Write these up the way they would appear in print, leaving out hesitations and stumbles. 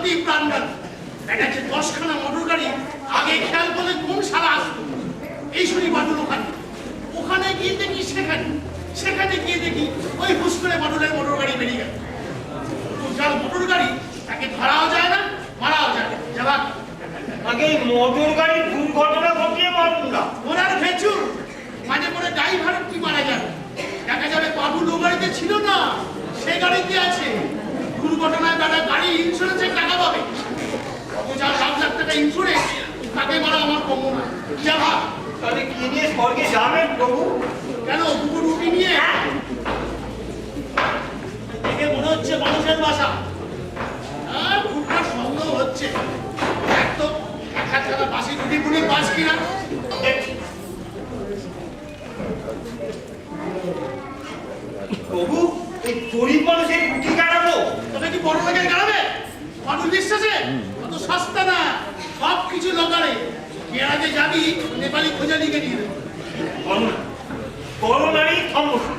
সত্যি প্রাণঘাত। এটা যে 10খানা মোটর গাড়ি আগে খেয়াল করলে কোন শালা আসতো। এই শুনি বাদুল ওখানে গিয়ে দেখি সেখানে গিয়ে দেখি ওই হুস করে বাদুলের মোটর গাড়ি বেরিয়ে গেল। যার মোটর গাড়ি তাকে ধরাও যায় না, মারাও যায় না। যাবাক আগে মোটর গাড়ি দুর্ঘটনা ঘটিয়ে মারুন না। ওনার ভেচুর মাঝে পরে ড্রাইভার কি মারা যাবে, দেখা যাবে বাবুল ও গাড়িতে ছিল না, সে গাড়িতে আছে। দুর্ঘটনায় তারা গাড়ি ইন্স্যুরেন্সের টাকা পাবে। যার 7 লাখ টাকা ইন্স্যুরেন্স তাকে মারা আমার কম না। যাবা তাহলে কি নিয়ে স্বর্গে যাবেন প্রভু? কেন দুটো রুটি নিয়ে? দেখে মনে হচ্ছে মানুষের বাসা। খুবটা সন্দেহ হচ্ছে। একদম একটা বাসি রুটি পুলি বাস কিনা প্রভু, এই গরিব মানুষের রুটি কাটাবো? তবে কি বড় লোকের গাড়াবে? মানুষ বিশ্বাসে অত সস্তা না, সব কিছু লোকালে। কেরাতে যাবি নেপালি খোঁজালিকে নিয়ে দেবে। করোনারই সমস্যা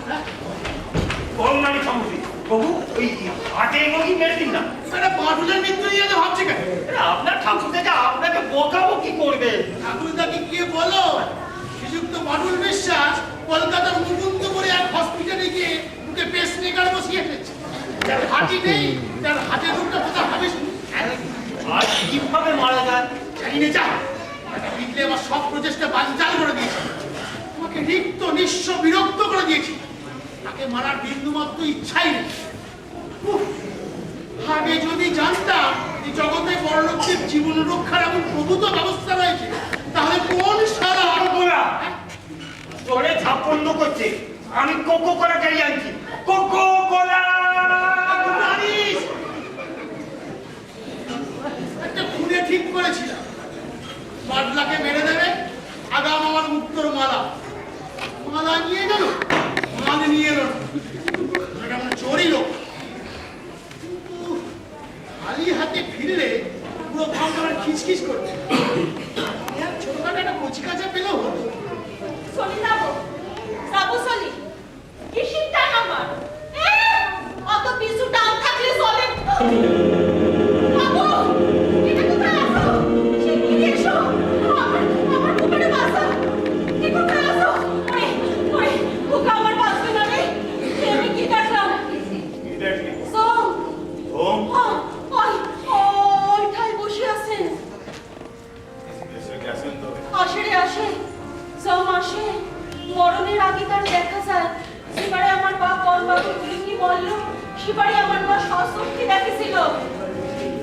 প্রভু, ওই হাটে এগোকি মেরে দিন না। এটা বাটুলের মৃত্যু নিয়ে তো ভাবছি কেন? আপনার ঠাকুরদাকে আপনাকে বকাবকি করবে। ঠাকুরদাকে গিয়ে বলো শ্রীযুক্ত বাটুল বিশ্বাস কলকাতার মুকুন্দপুরে এক হসপিটালে গিয়ে মুখে পেসমেকার বসিয়ে এসেছে। যার হাঁটি নেই, তার হাতের রূপটা কোথাও হবে আর কিভাবে মারা যায় জানি না। যা বিকলে আমার সব প্রচেষ্টা বানচাল করে দিয়েছে। আমাকে রিক্ত নিঃস্ব বিরক্ত করে দিয়েছি। তাকে মারার বিন্দুমাত্র ইচ্ছাই নেই। আগে যদি জানতাম এই জগতে বড়লোকদের জীবন রক্ষার এমন প্রভূত ব্যবস্থা রয়েছে, তাহলে কোন সারা চলে ঝাপন্ন করছে। আমি কোকো কোলা চাই আনছি। কোকো কোলা একটা খুনে ঠিক করেছিলাম, বাদলাকে মেরে দেবে, আগাম আমার মুক্তর মালা নিয়ে গেল, মাল নিয়ে এলো না। চোরই লোক। খালি হাতে ফিরলে পুরো ভাব আমার খিচখিচ করছে। ছোটখাটো একটা কচি কাঁচা পেলেও হতো। চলি যাবো চলি কিসির টান আমার অত পিছু টান থাকলে চলে। বাবু এটা কোথায় আসো? সে ফিরে এসো। আমার বুকের বাসা এ কোথায় আসো? ওরে বুক আমার বাঁচবে না রে। আমি কি দেখলাম? সোম ওই ঠাই বসে আছেন। আসে সোম আসে। মরণের আগে তার দেখা যায়। সেবারে আমার বাপ বাবু কি বললো, সেবারে আমার মা সশক্তি দেখেছিল।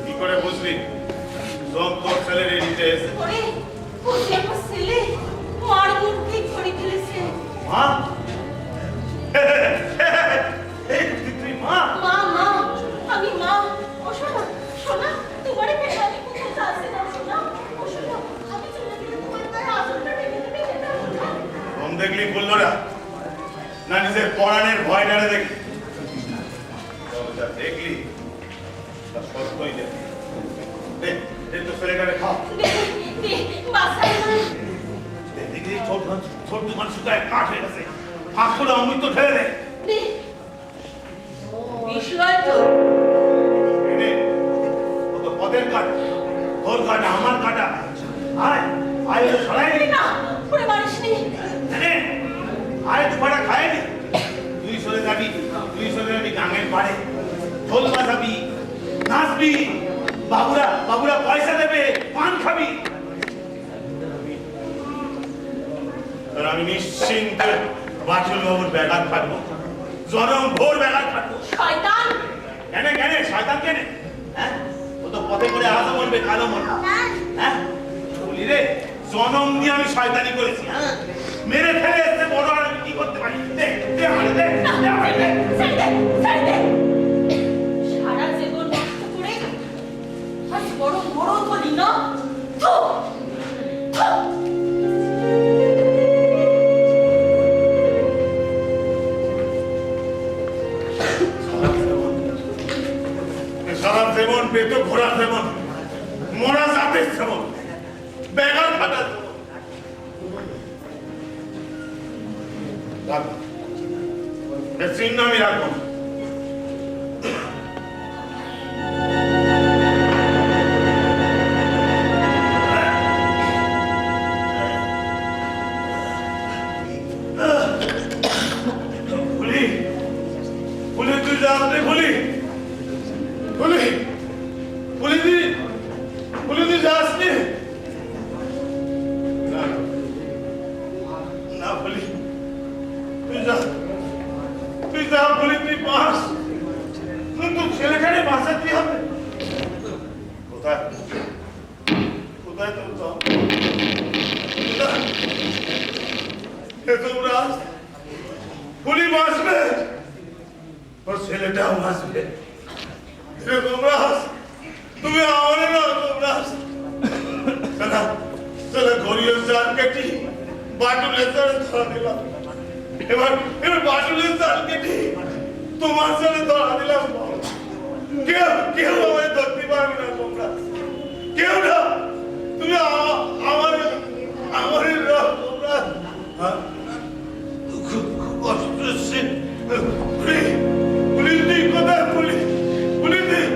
কি করে বুঝলি? সব তোর ছেলে রেডিতে এসে ওরে কোথায় আমার ছেলে মার মুখে ধরে ফেলেছে। মা তুই মা? মা আমি মা। ও শোনা তোমার পেটে আমি কোথাও যাচ্ছি না। শোনা ও শোনা আমি চলে গেলে তোমার গায়ে আঁচলটা টেনে টেনে যেতে হবে। কম দেখলি বললো না নিজের পরাণের ভয় ডারে দেখলি? যা দেখলি তা সত্যই দে তো ছেলেটারে খাও। দেখলি ছোট মানুষ সুতায় কাঠ হয়ে গেছে। ফাঁক করে অমৃত ঢেলে দে। পদের কাটা, তোর কাটা, আমার কাটা। আয় সরাই না পুরো মানুষ নেই। আয় দুপাটা খায়নি। তুই চলে যাবি গাঙের পাড়ে, ঢোল বাজাবি, নাচবি, বাবুরা পয়সা দেবে, পান খাবি। আমি নিশ্চিন্তে বাটুল বাবুর ব্যাঘাত থাকবো, জনম ভোর ব্যাঘাত থাকবো। শয়তান কেন শয়তান কেন? হ্যাঁ, ও তো পথে করে আজও মরবে, কালো মরবে। হ্যাঁ বলি রে, জনম দিয়ে আমি শয়তানি করেছি। হ্যাঁ মেরে ফেলে এসে বড় আর আমি কি করতে পারি? সারা জীবন নষ্ট করে আজ বড় মরণ বলি না। সারা জীবন পেট ঘোরা যেমন, মরা জাতের যেমন, বেগার ফাটা চিহ্ন আমি রাখবো। বাটুলের সাথে ধরা দিলাম। এবার বাটুলের সালকে ঠিক তোমার সাথে ধরা দিলাম। কেউ কেউ আমায় ধরতে পারবে না, তোমরা কেউ না। তুমি আমার তোমরা খুব কষ্ট হচ্ছে। পুলিশ নেই, কোথায় পুলিশ? পুলিশ নেই।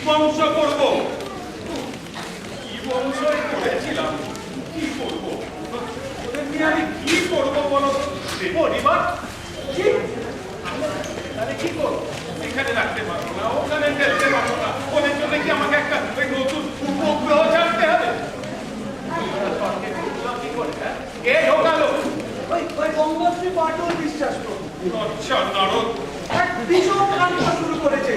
বংশ করবো কি বংশ করেছিলাম, কি করবো ওদের নিয়ে, আমি কি করবো বলো? দেবো রিবার তাহলে কি করবো? এখানে রাখতে পারবো না, ওখানে ফেলতে পারবো না। ওদের জন্য কি আমাকে একটা ওই নতুন উপগ্রহ ছাড়তে হবে? কি করে কে ঢোকালো? ওই গঙ্গোত্রী পাটল বিশ্বাস করুন আচ্ছা নারদ, এক ভীষণ কাণ্ড শুরু করেছে।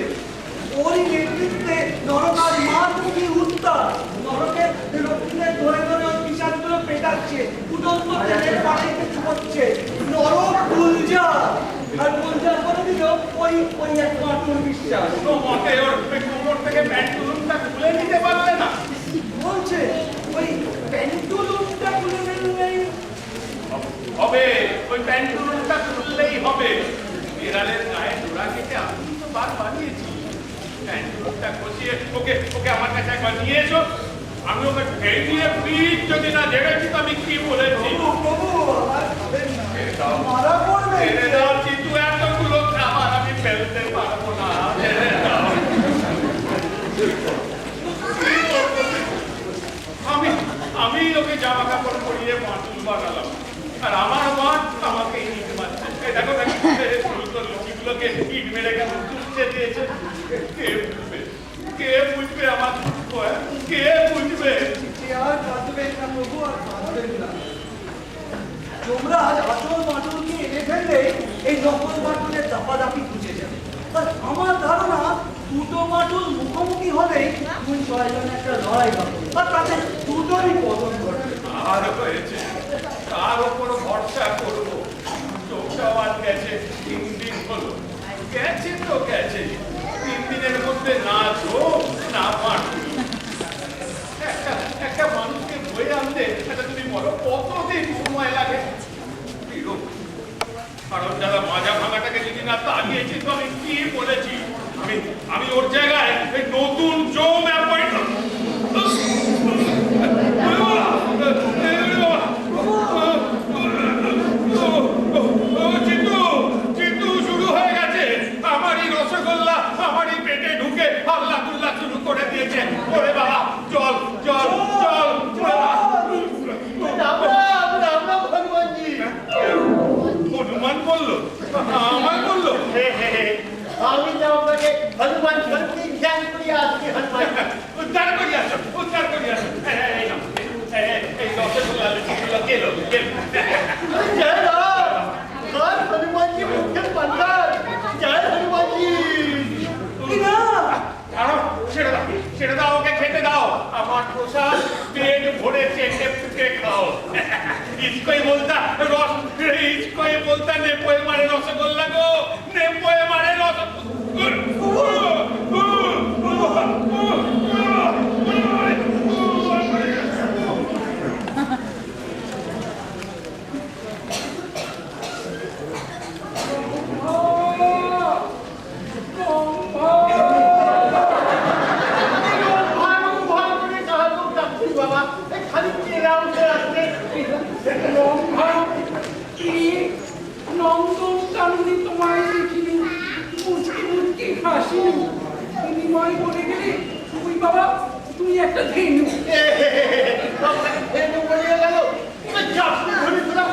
ওরই নেতৃত্বে নরকার মাতৃ উত্তাল নরকে রক্ষীদের ধরে ধরে ওই পিশাচগুলো পেটাচ্ছে, উদন্ত তেলের পানিতে চুপচ্ছে। নরক গুলজার আর গুলজার করে দিল ওই এক পাটল বিশ্বাস। তো মতে ওর কোমর থেকে প্যান্টুলুনটা খুলে নিতে পারলে না? বলছে ওই প্যান্টুলুনটা খুলে নিলেই হবে, ওই প্যান্টুলুনটা খুললেই হবে। বিড়ালের গায়ে জোড়া কেটে আমি তো বার বানিয়েছি। প্যান্টুলুনটা খসিয়ে ওকে আমার কাছে একবার নিয়ে এসো। আমি ওকে ঠেলে দিয়ে প্লিজ যদি না জেনেছি তো আমি কি বলেছি। মারা পড়বে। ছেড়ে দাও কিন্তু এতগুলো খাবার আমি ফেলতে পারবো না। ছেড়ে দাও। আমি ওকে জামা কাপড় পরিয়ে মাটুল বানালাম, আর আমার মা আমাকে ইট মারছে। দেখো লুচিগুলোকে ইট মেরে কেন তুলতে দিয়েছে। কে বুঝবে আমার দুঃখ? কে বুঝবে? আর কাঁদবেন না প্রভু, আর কাঁদবেন না। যমরাজ আসল মাটুলকে এনে ফেললে এই নকল মাটুলের দাপাদাপি বুঝে যাবে। আর আমার ধারণা দুটো মাটুল মুখোমুখি হলেই দুই ছয়জন একটা লড়াই হবে, আর তাতে দুটোরই পতন ঘটবে। আর হয়েছে, কার ওপর ভরসা করবো? চোখটাও আজ গেছে 3 দিন হলো। গেছে তো গেছে, 3 দিনের মধ্যে না চোখ না মাটুল। একটা মানুষকে বয়ে আনতে এটা তুমি বলো কতদিন সময় লাগে? কারণ যারা মাজা ভাঙাটাকে যদি না তাড়িয়েছি তো আমি কি বলেছি? আমি ওর জায়গায় নতুন জম অ্যাপয়েন্ট চিন্তু শুরু হয়ে গেছে। আমারই রসগোল্লা আমারই পেটে ঢুকে হাল্লা গুল্লা শুরু করে দিয়েছে। ওরে বাবা, চল চল চল। হনুমান বললো? আমার বললো? আমি তো আপনাকে হনুমান শক্তি ধ্যান করিয়া আসছি। হনুমান উদ্ধার করি আসো, উদ্ধার করি আসো। এই রসগোল্লা লুচিগুলো গেল জয় রাম, হনুমানজি মুখ্য পান্ডার। জয় হনুমানজি। ছেড়ে দাও, ওকে খেতে দাও। আমার প্রসাদ পেট ভরে চেটে ফুটে খাও। ইসকই বলতা রস, ইসকই বলতা নেপোয়ে মারে রসগোল্লা গো, নেপোয়ে মারে নন্দনকাননে তোমায় দেখিনি, মুচকি মুচকি হাসিনি, বিনিময় বলে গেলে ওই বাবা তুই একটা ধেনু। ধেনু বলিয়া গেল, ধরে দিলাম।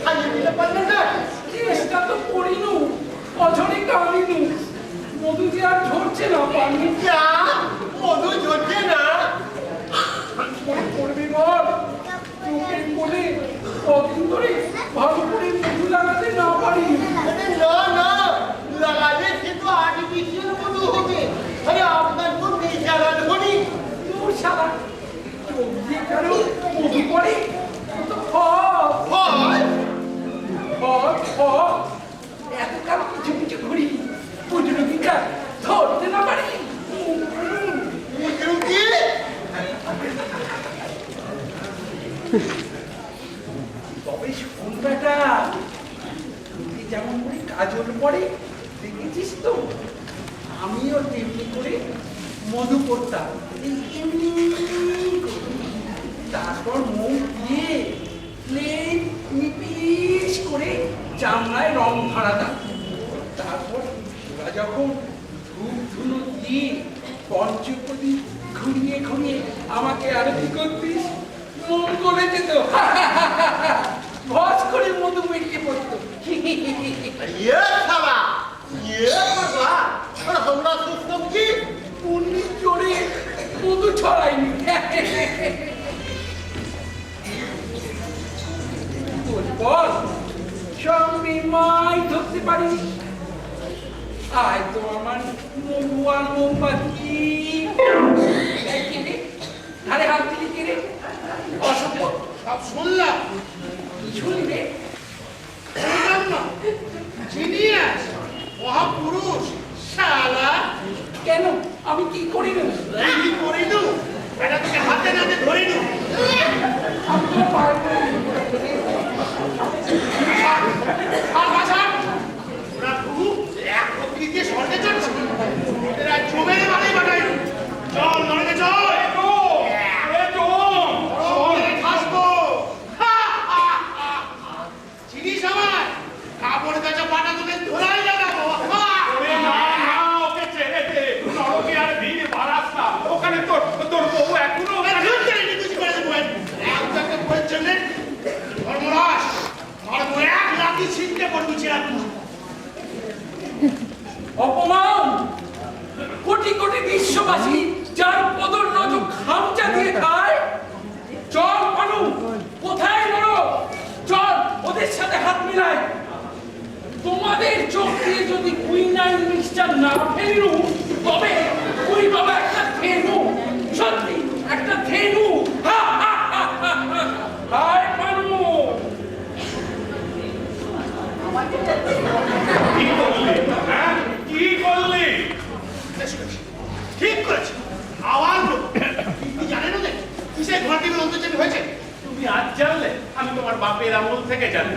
খাইয়ে দিতে পারলে না। চেষ্টা তো করিনু, অঝরে কাঁদিনু, মধু যে আর ঝরছে না পানি। যা মধু ঝরছে না। করবি বল, চোখের কোলে কদিন ধরে ভালো করে মধু লাগাতে না পারি। না না, লাগালে সে তো আর্টিফিশিয়াল মধু হবে। আরে আপনার তো নেচারাল হনি। তোর সারা চোখ দিয়ে কেন মধু পড়ে? তো হয় এতকাল কিছু কিছু ঘুরি, পুজরুকিকা ধরতে না পারি। তবে শোন বেটা, তুই যেমন করে কাজল পড়ে দেখেছিস তো, আমিও তেমনি করে মধু করতাম। তারপর মুখ দিয়ে প্লেন নিপিস করে চামড়ায় রং ধরাতাম। তারপর ওরা যখন ধূপ ধুনো দিয়ে পঞ্চপ্রদীপ ঘুরিয়ে ঘুরিয়ে আমাকে আরতি করতিস, মন করে যেত। ভস করে মধু বেরিয়ে পড়তো। ये साला ये मजा और हमरा सिस्टम की উনি জোরে মধু ছড়াইনি। বল সঙ্গে মাই ধরতে পারিনি। আয় তো আমার মহুয়ার মোমবাতি। আরে হাত দিলি কে রে? অসভ্য। सब सुन ला কি শুনলি রে? শুনলাম না জিনিয়াস মহাপুরুষ শালা কেন আমি কি করি না? কি করিনু এটা তোকে হাতে নাতে ধরিনু আমি তো পারবো না। আর বাসা ওরা প্রভু এক পক্ষী দিয়ে স্বর্গে চড়ছে এরা জমের বাড়ি বাড়াই চল নড়ে চল খাসবো চিনিস আমার কাপড় কাচা পাটা তোকে ধরাই লাগাবো ওরে না না ওকে ছেড়ে দে নরকে আর ভিড় বাড়াস না ওখানে তোর তোর বউ এখনো ওখানে অপমান! কোটি কোটি বিশ্ববাসী যার পদর নজর খামচা দিয়ে খায়। চল মানু, কোথায় বড়? চল ওদের সাথে হাত মিলাই। তোমাদের চোখ দিয়ে যদি কুইনাইন মিক্সচার না ফেলু তবে ওই বাবা একটা থেনু, সত্যি একটা থেনু। হা হা হা হা হা। হায় মানু! কি করলি হ্যাঁ কি করলি ঠিক করেছে আওয়াজ তুই জানেন না কিসে ঘরটির অন্তর্জামী হয়েছে তুমি আজ জানলে আমি তোমার বাপের আমল থেকে জানি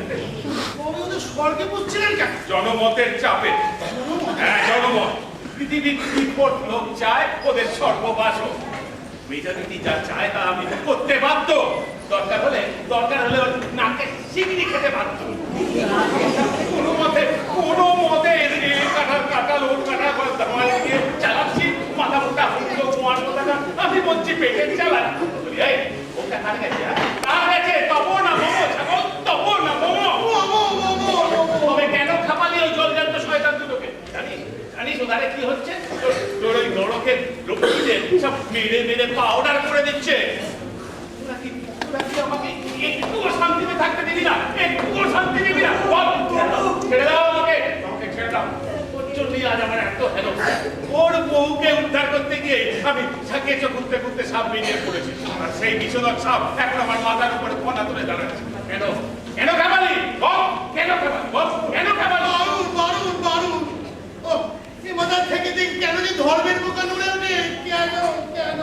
ওরা ওদের স্বর্গে বুঝছিলেন কেন জনমতের চাপে হ্যাঁ জনমত পৃথিবীর বিপদ লোক চায় ওদের সর্ববাস মেজরিটি যা চায় তা আমি করতে বাধ্য দরকার হলে ওর নাকে সিগড়ি খেতে বাধ্য কোনো মতে কাটা লোক কাটা দামাল দিয়ে চালাচ্ছি মাথা মোটা হুঁকলো কুমার কথাটা আমি বলছি পেটে চালা এই ওটা কানে গেছে কানে গেছে তবো না মোমো ছাগল তবো না মোমো তবে কেন খাপালি ওই জলজান্ত শয়তান দুটোকে জানিস ওধারে কি হচ্ছে তোর ওই নরকের লোকদের সব মেরে মেরে পাউডার করে দিচ্ছে ওরা কি আমাকে একটুও শান্তিতে থাকতে দিবি না একটুও শান্তি দিবি না বল ছেড়ে দাও আমাকে ছেড়ে দাও ওর জন্যই আজ আমার এত হেলো ওর বউকে উদ্ধার করতে গিয়ে আমি কেঁচো খুঁজতে খুঁজতে সাপ বেরিয়ে পড়েছি আর সেই বিষধর সাপ এখন আমার মাথার উপরে ফোনা তুলে দাঁড়াচ্ছে কেন কেন খাবালি বল কেন খাবালি বল কেন খাবালি বারুন বারুন বারুন ও এই মাথার থেকে দেখ কেন যে ধর্মের বোকা নুড়ে উঠে কেন কেন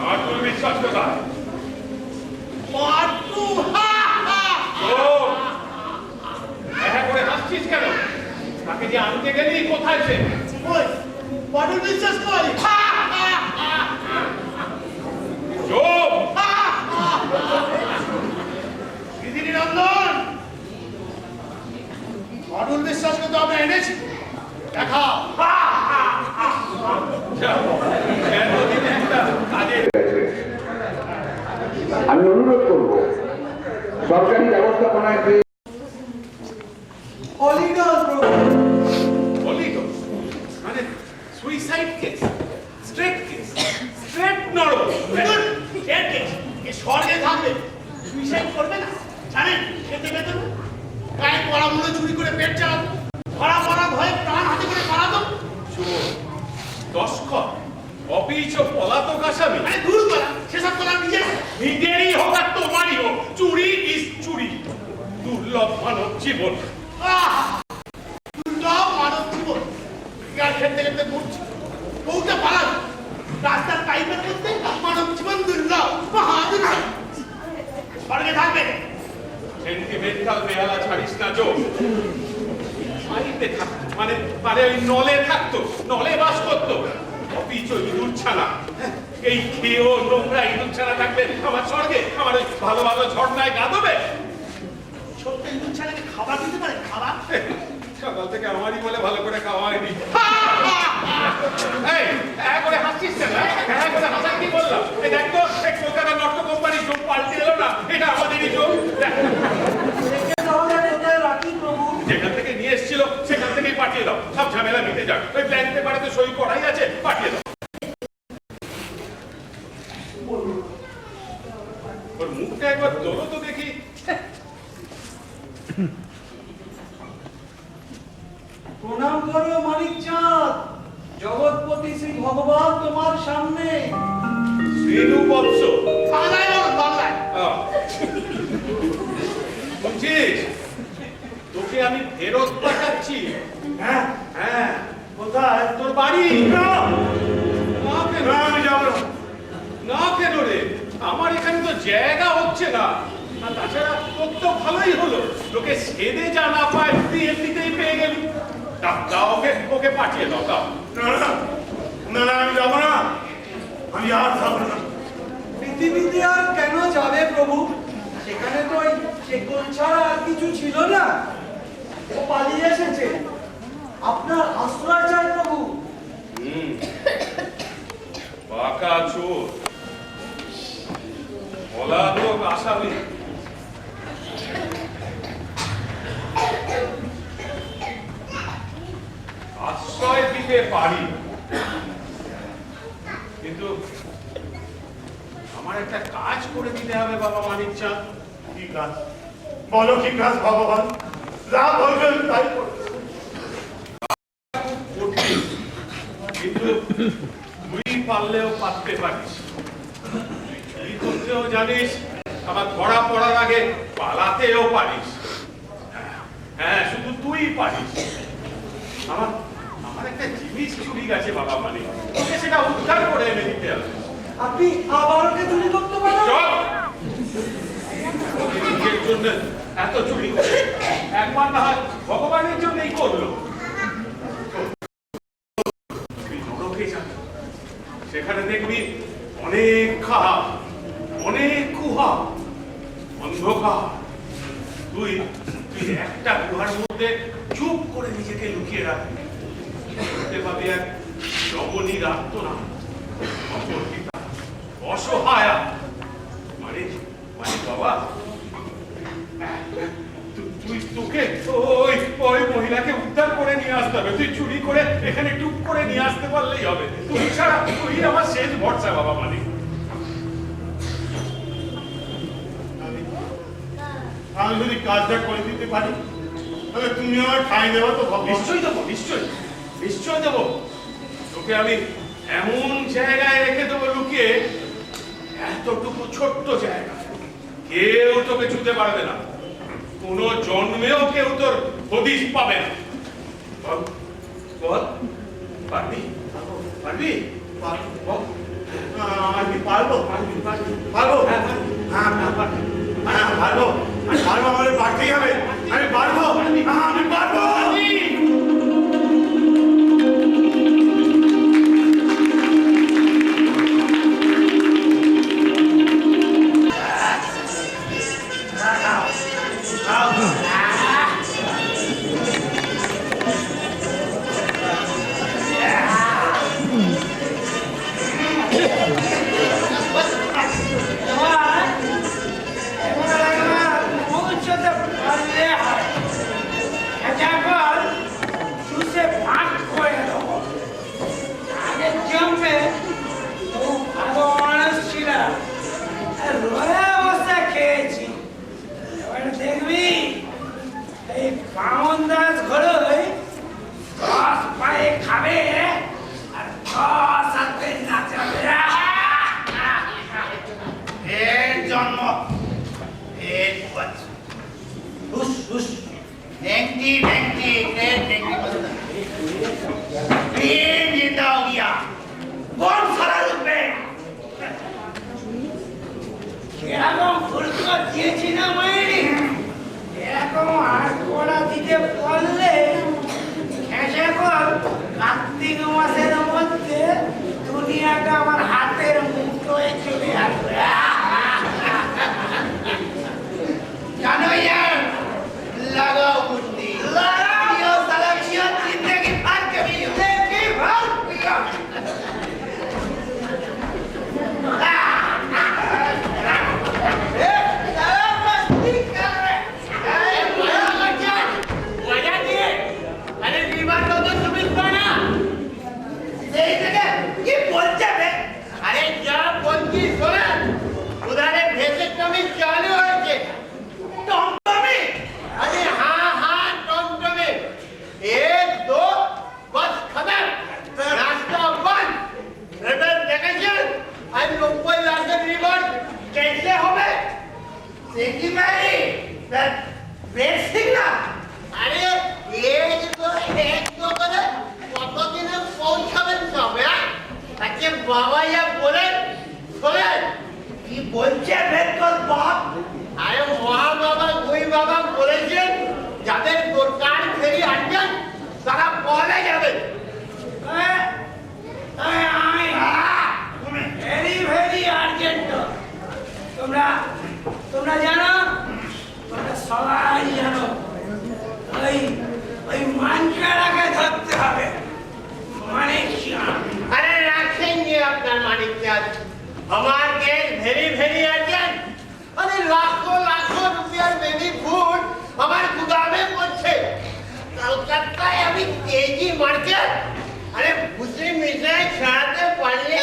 আর তুই বিশ্বাস কোথায় পাটু ও দেখা করে হাসছিস কেন তাকে যে আনতে গেলি কোথায় সে ওই পাটু বিশ্বাস করি চুপ দিদি নন্দন পাটুর বিশ্বাসকে তো আমরা এনেছি দেখা এতদিন একটা কাজের আমি অনুরোধ করব সরকারি ব্যবস্থাপনায় যে বলি তো মানে সুইসাইড কেস স্ট্রেট নরক স্বর্গে থাকবে সুইসাইড করবে না জানেন খেতে পেতে গায়ে পড়া মুড়ে চুরি করে পেট চালাতো ধরা পড়া ভয়ে প্রাণ হাতে করে পালাতো দশকর অপিচ পলাতক আসামি আরে দূর করা সেসব করা নিজেরই হোক আর তোমারই হোক চুরি ইস চুরি দুর্লভ মানব জীবন দুর্লভ মানব জীবন গাড়ি খেতে খেতে ঘুরছে বউটা পালালো রাস্তার পাইপের মধ্যে মানব জীবন দুর্লভ মহাদুর্লভ স্বর্গে থাকবে সেন্টিমেন্টাল বেহালা ছাড়িস না জো বাড়িতে থাকতো মানে ওই নলে থাকতো নলে বাস করতো অপিচ ইঁদুর ছানা এই খেয়েও নোংরা ইঁদুর ছানা থাকবে আমার স্বর্গে আমার ওই ভালো ভালো ঝর্ণায় গা দেবে ছোট্ট ইঁদুর ছানাকে খাবার দিতে পারে খাবার সকাল থেকে আমারই বলে ভালো করে খাওয়া হয়নি এই করে হাসছিস কেন? করে হাসার কি বললাম? এই দেখ তো, এই কলকাতা নট্য কোম্পানির যোগ পাল্টে এলো না, এটা আমাদেরই যোগ। তাহলে কোথায় রাখি প্রভু? যেখান থেকে নিয়ে এসেছিল সেখান থেকেই পাঠিয়ে দাও, সব ঝামেলা মিটে যাক। ওই ব্ল্যাঙ্ক পেপারে তো সই করাই আছে, পাঠিয়ে দাও। ওর মুখটা একবার তোলো তো দেখি। প্রণাম করো মানিক চাঁদ, জগৎপতি শ্রী ভগবান তোমার সামনে। শ্রীনু বৎস, বাংলায় বলুন, বাংলায়। বুঝছিস, তোকে আমি ফেরত পাঠাচ্ছি। হ্যাঁ, হ্যাঁ, কোথায়? তোর বাড়ি। না, না কেন? না, আমি যাবো না। না কেন রে? আমার এখানে তো জায়গা হচ্ছে না। আর তাছাড়া তোর তো ভালোই হলো, লোকে সেদে যা না পায় তুই এমনিতেই পেয়ে গেলি। দাও ওকে পাঠিয়ে দাও। না, না, না, না, আমি যাবো না। আমি আর যাবো না। পৃথিবীতে আর কেন যাবে প্রভু? সেখানে তো ওই শেকল ছাড়া আর কিছু ছিল না। ও পালিয়ে এসেছে, আপনার আশ্রয় চাই প্রভু। বাঁকা চোর, বলা লোক আসামি। আশ্রয় দিতে পারি, কিন্তু আমার একটা কাজ করে দিতে হবে বাবা মানিক চাঁদ। কি কাজ? বলো কি কাজ ভগবান? যা বলবেন তাই করবো। কঠিন, কিন্তু তুই পারলেও পারতে পারিস। তুই করতেও জানিস, আবার ধরা পড়ার আগে পালাতেও পারিস। হ্যাঁ, শুধু তুই পারিস। আমার একটা জিনিস চুরি গেছে বাবা মানিক, তোকে সেটা উদ্ধার করে এনে দিতে হবে। আপনি আবার ওকে চুরি করতে পারেন? চল, নিজের জন্য এত চুরি করে, একবার না হয় ভগবানের জন্যই করলো। নরকে যাবে, সেখানে দেখবি অনেক খাপ, অনেক গুহা, অন্ধকার। তুই একটা গুহার মধ্যে চুপ করে নিজেকে লুকিয়ে রাখবি। দেখতে পাবি এক রমণীর আর্তনাদ, অপরিচিতা, অসহায়া। মানে বাবা, তোকে ওই মহিলাকে উদ্ধার করে নিয়ে আসতে হবে। তুই চুরি করে এখানে টুক করে নিয়ে আসতে পারলেই হবে। তুই ছাড়া তুই আমার শেষ ভরসা বাবা মানিক। আমি যদি কাজটা করে দিতে পারি তাহলে তুমি আমার ঠাই দেবো তো ভগবান? নিশ্চয়ই দেবো, নিশ্চয় দেবো। তোকে আমি এমন জায়গায় রেখে দেবো লুকিয়ে, এতটুকু ছোট্ট জায়গা, কেউ তোকে ছুতে পারবে না। কোনো জন্মেও কেউ তোর হদিশ পাবে না। বল, পারবি? পারবি? বল। আমি কি পারবো? পারবো? হ্যাঁ, পারবি। হ্যাঁ, পারবো। হ্যাঁ, পারবো। আমাদের পারতেই হবে। আমি পারবো, আমি পারবো। তোমরা জানো, তোমরা সবাই জানো, ওই ওই মানকারাকে ধরতে হবে। মানে अरे রাখেননি আপনার মানিক চাঁদ, আমার কেস ভেরি ভেরি আর্জেন্ট। আরে লাখো লাখো রুপিয়ার বেবি ফুড আমার গুদামে পড়ছে। কলকাতায় আমি কেজি মার্কেট, আরে খুশি মিশাই ছাড়াতে পারলে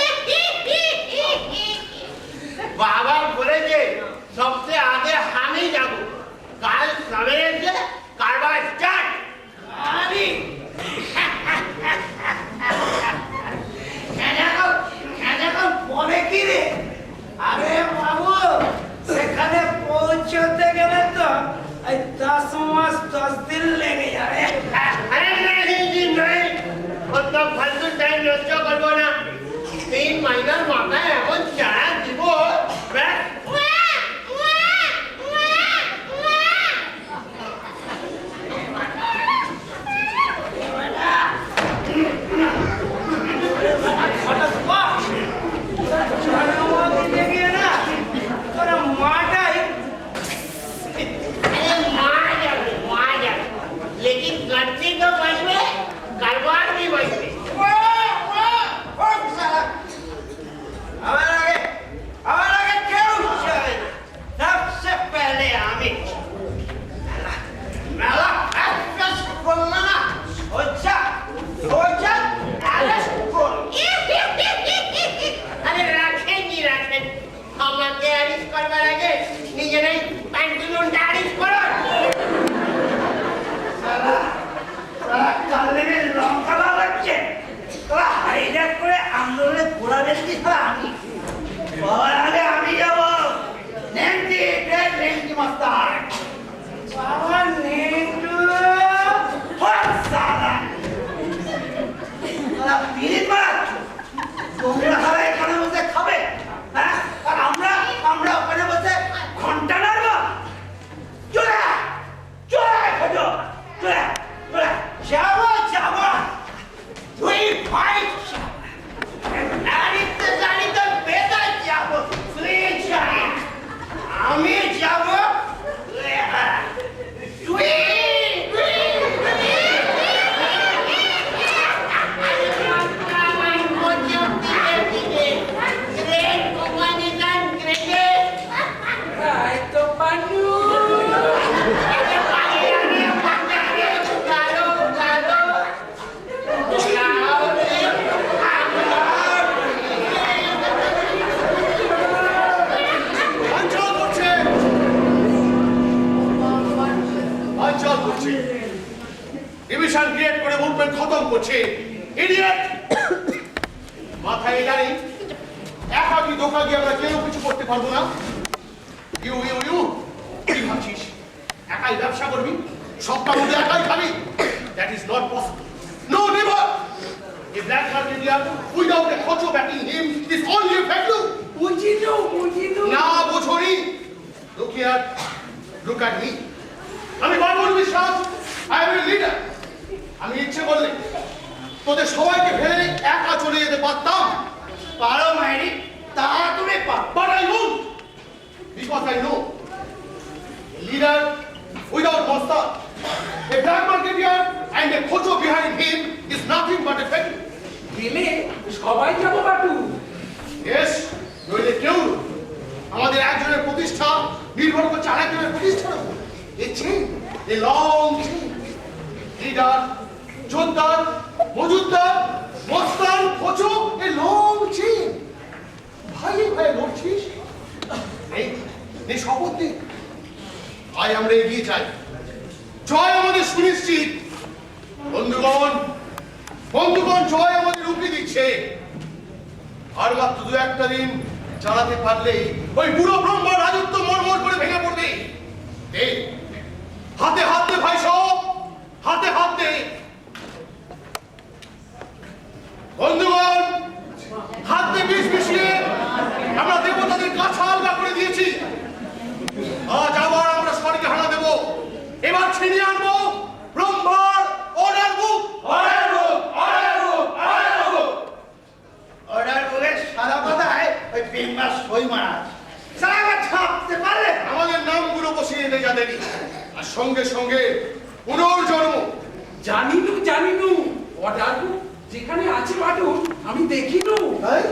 বাবা বলেছে সবচে আগে আমি যাব। কাল সবেরে से কারবার স্টার্ট। আমি বলে কি রে? আরে বাবু, সেখানে পৌঁছতে গেলে তো 10 মাস 10 দিন লেগে যাবে। अरे नहीं जी नहीं, तो फालतू टाइम नष्ट करबो ना। 3 महीनार মাথায় এখন চারা দিব। ব্যাস लेकिन गट्टी तो बचवे, कारोबार भी बचवे। हमारे आगे क्यों चले? सबसे पहले हमें मेला एक्ट्रेस बोलना ना, सोचा एक्ट्रेस बोल। अरे রাখেননি রাখেন, আমাকে অ্যারেস্ট করবার আগে নিজেরাই প্যান্টুলুনটা অ্যারেস্ট করো। কালের লঙ্কা লাগছে, তোরা হাইজ্যাক করে আন্দোলনে ঘোরা বেশি আমি আগে আমি যাব। নেন্টি নেন্টি মাস্টার বাবা নেন্টু সারা পিরিত মাছ তোমরা হারা এখানে বসে খাবে, হ্যাঁ? আর আমরা ওখানে বসে ঘন্টা নাড়ব। চলে চলে খোঁজো, চলে চলে যাব তুই ফাইট গাড়িতে গাড়িতে বেদা যাব, তুই যাবি আমি যাব তুই তো পানু ডিভিশন ক্রিয়েট করে মুভমেন্ট খতম করছে। ইডিয়েট! মাথায় জানি একাকি দোকাকি আমরা কেউ কিছু করতে পারবো না। ইউ কি ভাবছিস একাই ব্যবসা করবি, সবটা মধ্যে একাই খাবি? That is not possible. No never. A black heart India without a Kocho backing him is only a failure. বুঝিনো না বোঝনি। Look here, look at me. আমি বাবুল বিশ্বাস, I am a leader. আমি ইচ্ছে করলে তোদের সবাইকে ফেলে একা চলে যেতে পারতাম। পারো মাইরি, তা তুমি পারো। But I won't, because I know a leader without monster, a black marketeer and a Kocho behind him is nothing but a failure. দিলে সবাই যাবো বাটু। Yes, নইলে কেউ। আমাদের একজনের প্রতিষ্ঠা নির্ভর করছে আরেকজনের প্রতিষ্ঠার উপর। A chain, a long chain. Leader, যোদ্ধার, মজুদ্দার, মস্তান, কোচো, a long chain. ভাই লড়ছিস? এই শপথ দিই, আয় আমরা এগিয়ে যাই। জয় আমাদের সুনিশ্চিত। বন্ধুগণ জয় আমাদের উঁকি দিচ্ছে। আর মাত্র 2-1টা দিন চালাতে পারলেই ওই বুড়ো ব্রহ্মার রাজত্ব মরমর করে ভেঙে পড়বে। হাতে হাত দে ভাই সব, হাতে হাত দে। বন্ধুগণ হাত দিয়ে বিষ মিশিয়ে আমরা দেবতাদের কাছে আলগা করে দিয়েছি। আজ আবার আমরা স্বর্গে হানা দেব। এবার ছিনিয়ে আনবো ব্রহ্মার অর্ডার বুক। অর্ডার বুকের সাদা পাতায় ওই বিম্বার সই মারা আছে। সারা ছাপ জানিনু অর্ডারটু যেখানে আছে বাটু আমি দেখিনু। তাই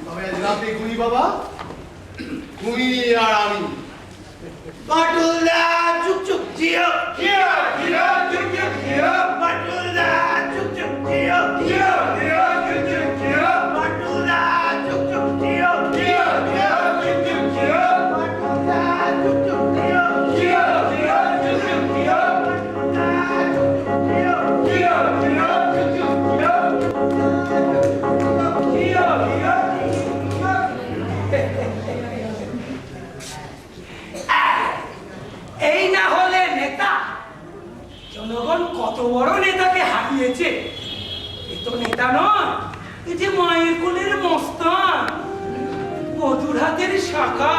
তবে আজ রাতে ঘুমি বাবা, ঘুমি আর আমি বাটুলদা চুপ চুপ জিও জিও জিও চুপ চুপ জিও বাটুলদা চুপ চুপ জিও জিও জিও চুপ চুপ জিও বাটুলদা চুপ চুপ জিও জিও জিও চুপ চুপ জিও বাটুলদা চুপ চুপ জিও জিও জিও চুপ চুপ জিও বাটুলদা চুপ চুপ জিও জিও জিও চুপ চুপ জিও জিও এই না হলে নেতা। জনগণ কত বড় নেতাকে হারিয়েছে। এ তো নেতা নয়, এ যে মায়ের কোলের মস্তান, বধুর হাতের শাখা।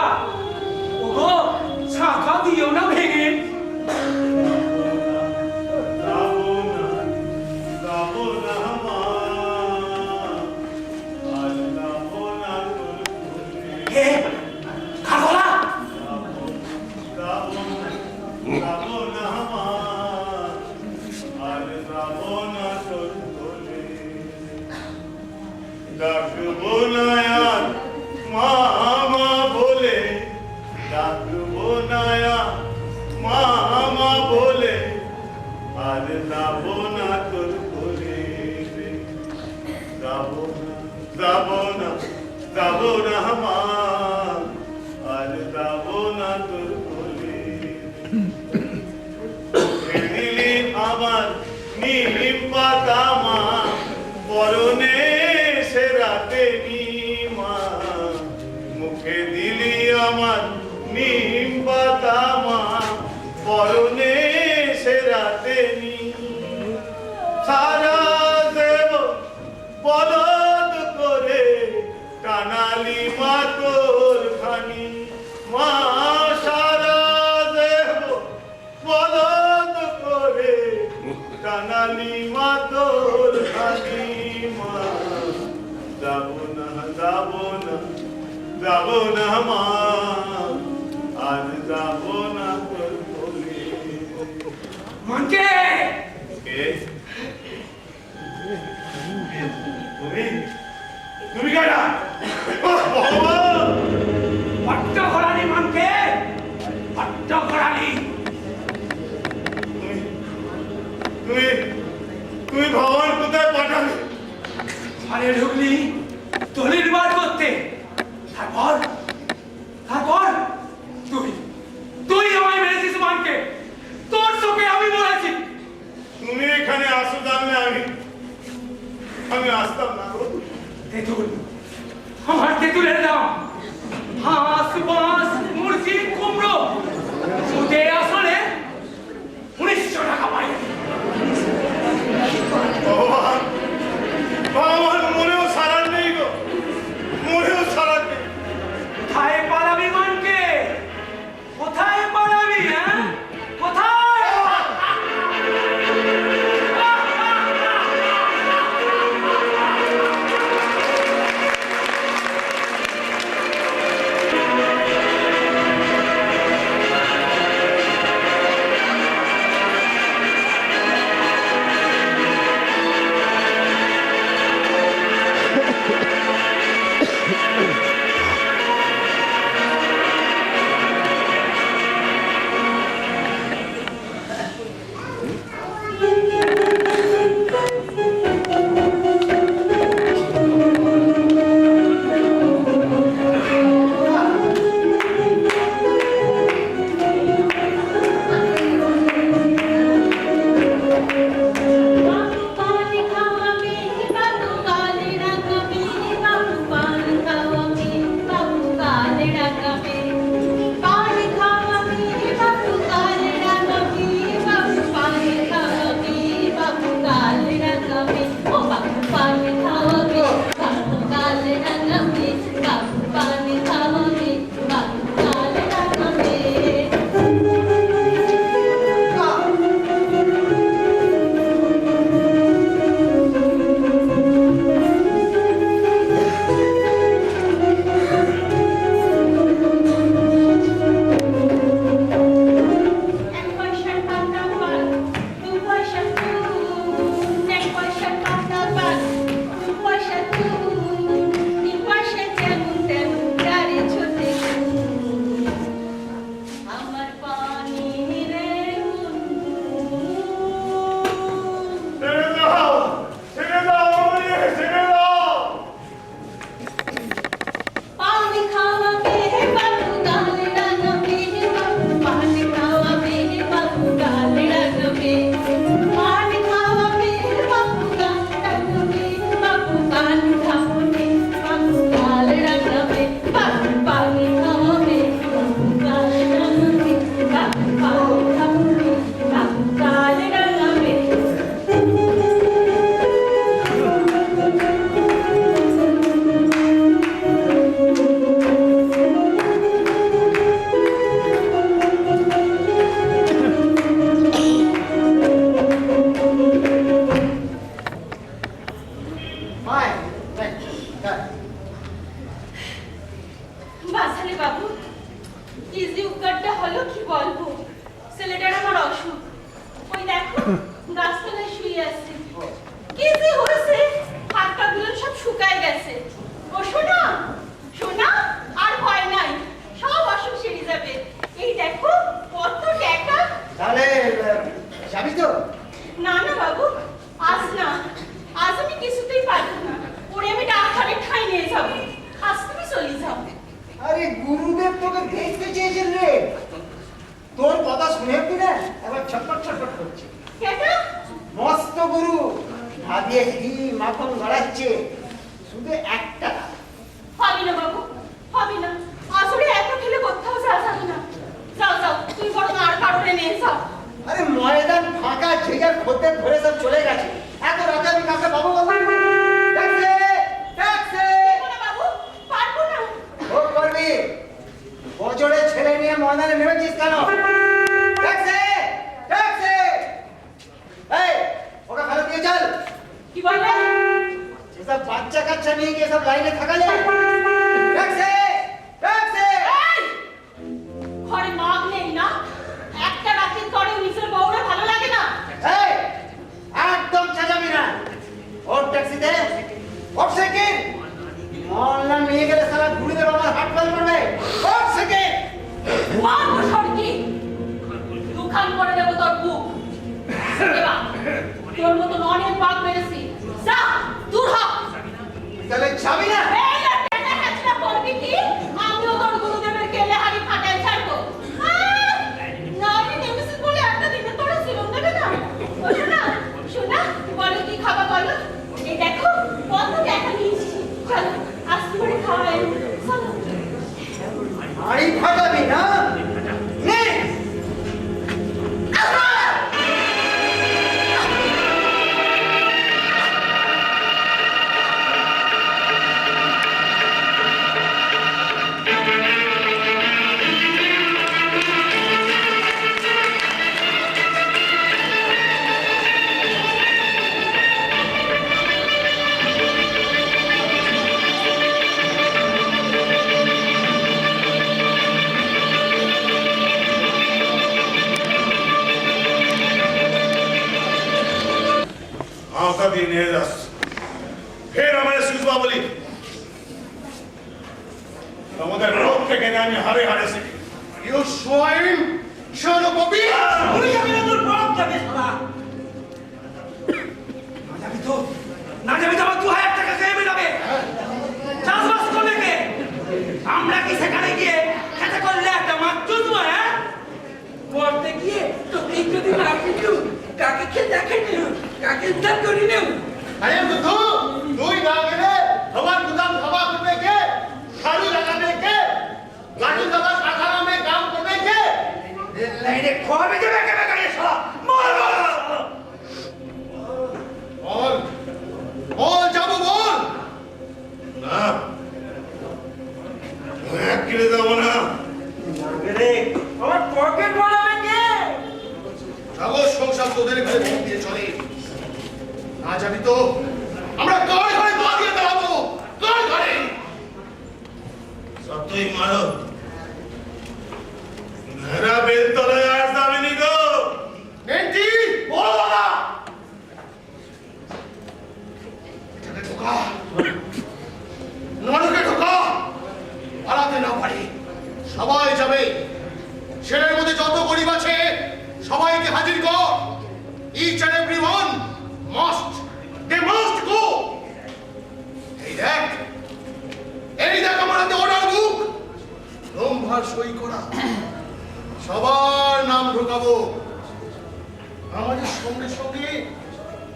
ওগো শাখা দিও না ভেঙে। হে খাগলা, ডাকবো না আর মামা বলে, ডাকবো না আর মামা বলে, আর যাবো না তোর কোলে। যাবো না যাবো না যাবো না মা, আর যাবো না তোর কোলে। দিলি আমার নীম পাতা মা, পরনে সে রাতে মা, মুখে দিলি আমার নীম পাতা মা, পরনে সে রাতে সারা দেব বলদ করে, টানালি মা তোর খানি মা, সারা দেব বলদ করে, টানালি মা তোর খানি মা। যাবো না যাবো না যাবো না মা, আজ যাবো না তোর কোলে। মানকে কে? তুমি তুমি কারা? ভগবান! পট্ট করালি মানকে, পট্ট করালি। তুমি তুমি ভগবান কোথায় পাঠালে? ঘরে ঢুকলি দলিল বার করতে, তারপর তারপর তুই তুই আমায় মেরেছিস মানকে, তোর চোখে আমি মরেছি। তুমি এখানে আসো জানলে আমি আসতাম না গো। তেঁতুল, আমার তেঁতুলের দাম হাঁস বাঁশ মুরগি কুমড়ো সুদে আসলে 1900 টাকা পাই। ভগবান ভগবান, মনেও সারার নেই গো, মনেও সারার নেই। কোথায় পালাবি মানকে, কোথায় পালাবি? হ্যাঁ কোথায়? গাছতলায় শুয়ে আছে। কি যে হয়েছে, হাত পা গুলো সব শুকায় গেছে। ও শোনা, শোনা, আর ভয় নাই, সব অসুখ সেরে যাবে। এই দেখো কত টাকা। তাহলে যাবি তো? না না বাবু, আজ না, আজ আমি কিছুতেই পারবো না। ওরে আমি ডাক্তারের ঠাঁই নিয়ে যাবো, আজ তুমি চলে যাও। আরে গুরুদেব তোকে দেখতে চেয়েছেন রে, তোর কথা শুনে কিনা এবার ছটপট ছটপট করছে। কেটা? মস্ত গুরু ভাবিয়ে ঘি মাখন গড়াচ্ছে, শুধু একটা। হবে না বাবু, হবে না, আসলে এত খেলে কোথাও যাওয়া যাবে না। যাও যাও, তুমি বরং আর কারণে নিয়ে যাও। আরে ময়দান ফাঁকা, যে যার খদ্দের ধরে সব চলে গেছে। এত রাতে আমি কাউকে বাবু বলবো? Taxi, taxi. পারবো না বাবু, পারবো না। ও করবি, বজরে ছেলে নিয়ে ময়দানে নেমেছিস কেন? Taxi, taxi. এই, ওটা ভালো দিয়ে চল। কি বললে? এসব বাচ্চা কাচ্চা নিয়ে গিয়ে সব লাইনে থাকা যায়? Taxi, taxi. এই! ঘরে মাগ নেই না? একটা রাতের পরে নিজের বউরা ভালো লাগে না? এই, একদম চেঁচাবি না। ওর ট্যাক্সিতে, ওর সেকেন্ড। মহল্লা নিয়ে গেলে সারা গুরুদেব আমার হাট ফেল করবে। ওর সেকেন্ড। মারবো সরকি, দুখান করে দেবো তোর বুক। এবার তোর মতো অনেক বাঘ মেরেছি, যা দূর হ। তাহলে যাবি না? এই আর টেনে হেঁচড়া করবি কি? আমিও তোর গুরুদেবের কেলে হাড়ি ফাটায় ছাড়বো। না, আমি নেমেছি বলে একটা দিনে তোরা জীবন দেবে না। ও শোনা, শোনা, বলো কি খাবা বলো। এই দেখো কত টাকা নিয়েছি, চলো আস্তে করে খাওয়াই, চলো। হাড়ি ফাটাবি না? নে। आका दिने रस फिर हमारे सुखवा बोली আমাদের রোগ থেকে আমি হারে হারে শিখি ইউ সোয়াইন, শোনো ববি, উড়ে যাবি না, তোর বাপ যাবে সারা। না যাবি তো, না যাবি তো আমার 2000 টাকা খেয়ে বেরোবে। চাষবাস করবে কে? আমরা কি সেখানে গিয়ে খেতে করলে একটা মাছ চুদবো? হ্যাঁ, করতে গিয়ে তো এই যদি না পিটু, কাকে খেয়ে দেখাই নিও, কাকে উদ্ধার করি নিও। আরে বুদ্ধু, তুই না গেলে আমার গুদাম খাওয়া করবে কে? ঝাড়ু লাগাবে কে? লাঠি দাদা কারখানা মে কাম করবে কে? লাইনে খোয়াবে যাবে কেবে করে সারা মার মার। বল, বল যাবো বল। না এক কিনে দেবো না রে আমার পকেট বানাবে কে? জগৎ সংসার তোদের ঘরে ভোগ দিয়ে চলে। না যাবি তো আমরা কার ঘরে পা দিয়ে দাঁড়াবো? কার ঘরে? সত্যই মারো মেরা বেলতলায় আর যাবেনি গো নেন্টি, বলো দাদা এটাকে ঢোকা, নরকে ঢোকা, পালাতে না পারি। সবাই যাবে, ছেলের মধ্যে যত গরিব আছে সবাইকে হাজির কর। Each and everyone must, they must go. এই দেখ আমার হাতে অর্ডার বুক, রম্ভার সই করা, সবার নাম ঢোকাবো। আমাদের সঙ্গে সঙ্গে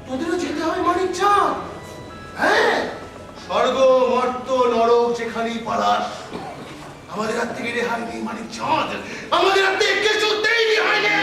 তোদেরও যেতে হবে মানিক চাঁদ। হ্যাঁ, স্বর্গ মর্ত নরক যেখানেই পালাস, আমাদের হাত থেকে রেহাই নেই মানিক চাঁদ, আমাদের হাত থেকে কিছুতেই রেহাই নেই।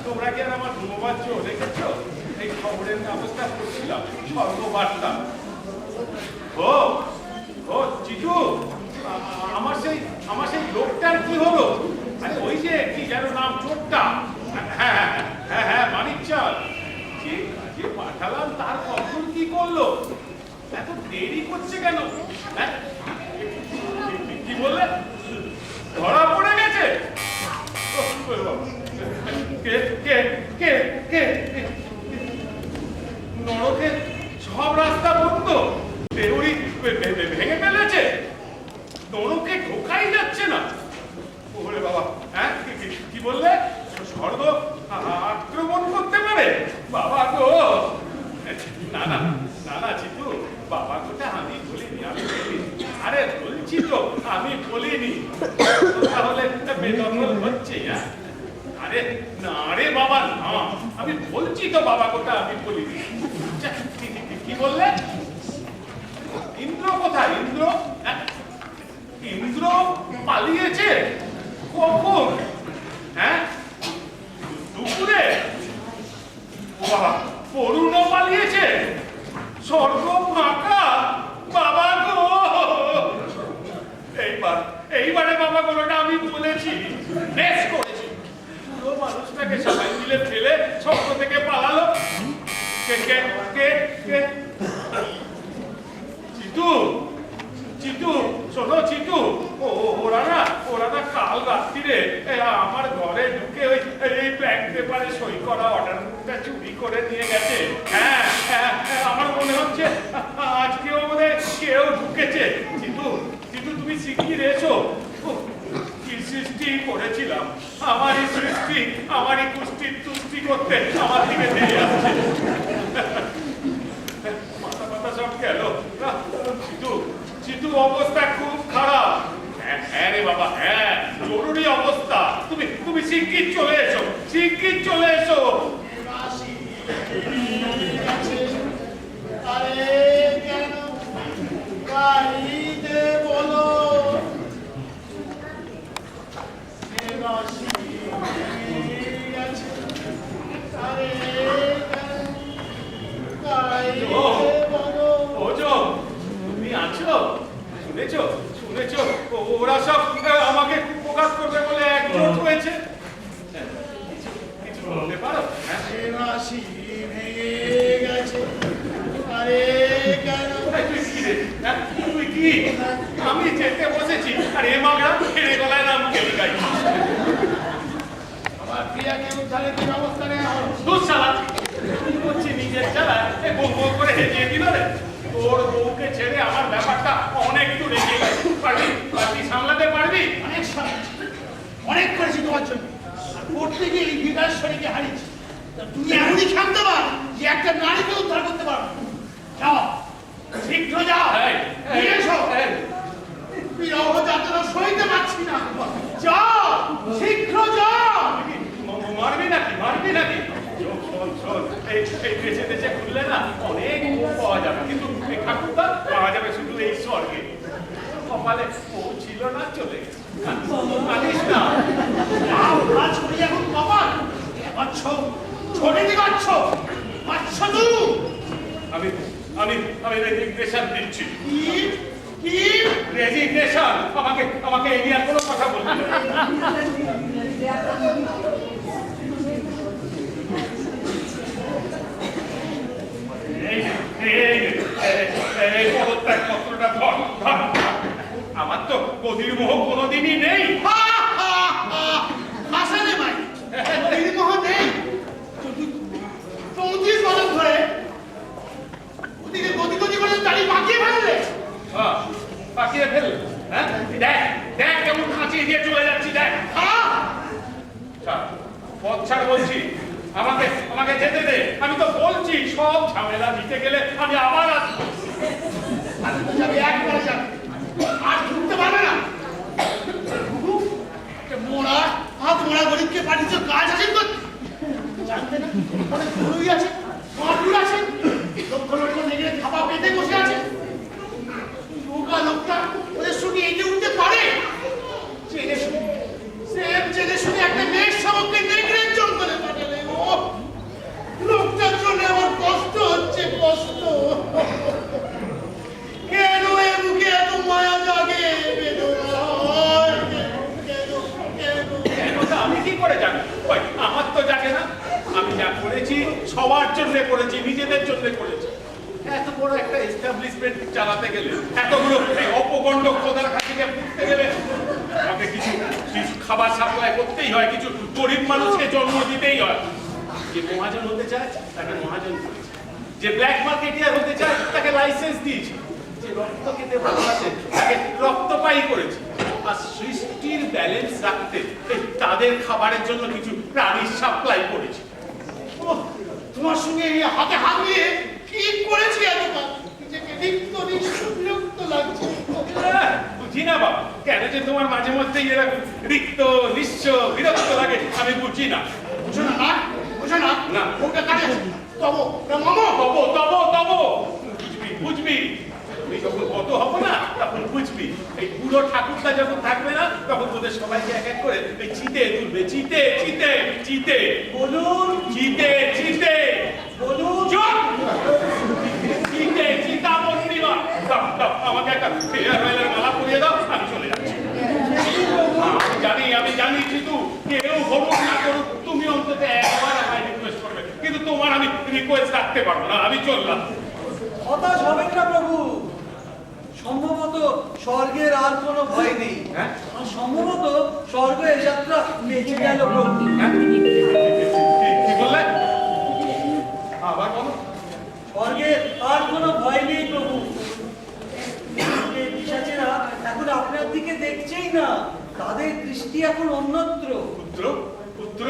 তোমরা কি আর আমার ধূমবাচ্য দেখেছো? এই খবরের ব্যবস্থা করছিলাম, সর্ববার্তা। ও চিটু, আমার সেই লোকটার কি হলো? আরে ওই যে কি যেন নাম, চোরটা। হ্যাঁ মানিক চাল, যে পাঠালাম তার কখন কি করলো? এত দেরি করছে কেন? হ্যাঁ কি বললে? ধরা পড়ে গেছে? কে নরকের সব রাস্তা বন্ধ, দেউড়ি ভেঙে ফেলেছে, নরকে ঢোকাই যাচ্ছে না। ওরে বাবা, হ্যাঁ কি বললে? স্বর্গ আক্রমণ করতে পারে? বাবা গো, না চিতু, বাবা গোটা আমি বলিনি। আরে বলছি তো আমি বলিনি, তাহলে বেদখল হচ্ছে। আরে না রে বাবা না, আমি বলছি তো বাবা গোটা আমি বলিনি। কি বললে? ইন্দ্র কোথায়? ইন্দ্র পালিয়েছে? কখন? হ্যাঁ দুপুরে? বাবা, বরুণ পালিয়েছে? স্বর্গ ফাঁকা? বাবা গো, এইবারে বাবা গোটা আমি বলেছি, বেশ করেছি। পুরো মানুষটাকে সবাই মিলে ফেলে স্বর্গ থেকে পালালো। চিতু, শোনো চিতু, ওরা না কাল রাত্রিরে আমার ঘরে ঢুকে এই ব্ল্যাক পেপারে সই করা অর্ডারটা চুরি করে নিয়ে গেছে। হ্যাঁ আমার মনে হচ্ছে আজকেও বোধহয় কেউ ঢুকেছে। চিতু তুমি শিগগির এসো। কি সৃষ্টি করেছিলাম, আমারই সৃষ্টি, আমারই কুষ্টির তুষ্টি করতে আমার দিকে দিয়ে আসছে। মাথা সব গেল। চিতু অবস্থা খুব খারাপ। হ্যাঁ রে বাবা, হ্যাঁ জরুরি অবস্থা। তুমি শিগগির চলে এসো। আরে কেন গাড়িতে বলো তুমি আছো? শুনেছো ওরা সব আমাকে প্রকাশ করবে বলে একজোট হয়েছে। কিছু বলতে পারো? রাশি ভেঙে গেছে। আরে কেন? তুই কি? আমি যেতে বসেছি আর এ মাগরা ফেরে গলায় নাম গেলি গাই। আমার প্রিয়াকে উদ্ধারে কি ব্যবস্থা নেওয়া হলো? দুধ সালা কি করছি নিজের চালায় গোল করে হেঁটিয়ে দিল রে। তোর বউকে ছেড়ে আমার ব্যাপারটা অনেক দূর এগিয়ে গেছে। পারবি সামলাতে পারবি? অনেক করেছি তোমার জন্য। করতে গিয়ে এই বিকাশরীকে হারিয়েছি। তুমি এমনই ক্ষমতা পার যে একটা নারীকে উদ্ধার করতে পারো। যাও, শীঘ্র যাও, নিয়ে এসো। বিরহ যাত্রা সইতে পারছি না। যাও, শীঘ্র যাও। মারবি নাকি? শোন, এই দেশে খুললে না অনেক পাওয়া যাবে, কিন্তু এই ঠাকুরটা পাওয়া যাবে শুধু এই স্বর্গে। কপালে ছিল না, চলে গেছে। জানিস না এখন কপাল ছোটে পাচ্ছ তুমি। আমি রেজিগনেশন দিচ্ছি। কি রেজিগনেশন? আমাকে এই নিয়ে কোনো কথা বলবি না। এই পদত্যাগ পত্রটা ধর। আমার তো গদির মোহ কোনোদিনই নেই। হাসানে ভাই, গদির মোহ নেই? 34 বছর ধরে ওদিকে গদি করে দাঁড়িয়ে পাকিয়ে ফেললে। পাকিয়ে ফেললে? হ্যাঁ দেখ কেমন খাঁচিয়ে দিয়ে চলে যাচ্ছি। দেখ পথ ছাড় বলছি, আমাকে যেতে দে। আমি তো বলছি সব ঝামেলা দিতে গেলে আমি আবার আসবো। যাবে একবারে যাবে, আর ঢুকতে পারবে না। মোড়া গরিবকে পাঠিয়েছে কাজ আছে করতে। জানতে না অনেক গরুই আছে, মাটুর আছে, লক্ষ নেগড়ে থাপা পেতে বসে আছে। লোকটা ওদের সঙ্গে এগিয়ে উঠতে পারে? জেনে শুনে একটা মেয়ের সবকে নেগড়ে জঙ্গলে পারে। করে জানি? ওই আমার তো জাগে না। আমি যা করেছি সবার জন্য করেছি, নিজেদের জন্য করেছি। এত বড় একটা এস্টাবলিশমেন্ট চালাতে গেলে, এতগুলো অপগণ্ড খোদার কাছে পুষতে গেলে আমাকে কিছু কিছু খাবার সাপ্লাই করতেই হয়, কিছু গরিব মানুষকে জন্ম দিতেই হয়। যে মহাজন হতে চায় তাকে মহাজন করেছে, যে ব্ল্যাক মার্কেটিয়ার হতে চায় তাকে লাইসেন্স দিয়েছে, যে রক্ত খেতে ভালোবাসে তাকে রক্তপায়ী করেছে। আর সৃষ্টির ব্যালেন্স রাখতে তাদের খাবারের জন্য কিছু প্রাণীর সাপ্লাই করেছে। ওহ, তোমার সঙ্গে এই হাতে হাত দিয়ে কি করেছি এতবার, নিজেকে রিক্ত নিঃস্ব বিরক্ত লাগছে। বুঝি না বাবা, কেন যে তোমার মাঝে মধ্যে এরকম রিক্ত নিঃস্ব বিরক্ত লাগে আমি বুঝি না। বুঝো না না, বুঝো না না। ওটা কাটে তবো মামা তবো তবো তবো বুঝবি বুঝবি, তুমি যখন কত হবো না তখন বুঝবি। এই পুরো ঠাকুরটা যখন থাকবে না তখন তোদের সবাইকে এক এক করে এই চিতে তুলবে, চিতে চিতে চিতে বলুন চিতে চিতে বলুন চুপ! চিতে চিতা পূর্ণিমা। দাও দাও আমাকে একটা ফেয়ার ওয়েলের মালা পরিয়ে দাও, আমি চলে যাচ্ছি। আমি জানি চিতু, কেউ হবো না করুক, তুমি অন্তত একবার আমায় রিকোয়েস্ট করবে, কিন্তু তোমার আমি রিকোয়েস্ট রাখতে পারবো না। আমি চললাম। হতাশ হবেন না প্রভু, সম্ভবত স্বর্গের আর কোনো ভয় নেই। হ্যাঁ? আর সম্ভবত স্বর্গ এ যাত্রা বেঁচে গেল প্রভু। কি বললে? আবার বলো। স্বর্গের আর কোনো ভয় নেই প্রভু। এই পিশাচেরা এখন আপনার দিকে দেখছেই না, তাদের দৃষ্টি এখন অন্যত্র। পুত্র পুত্র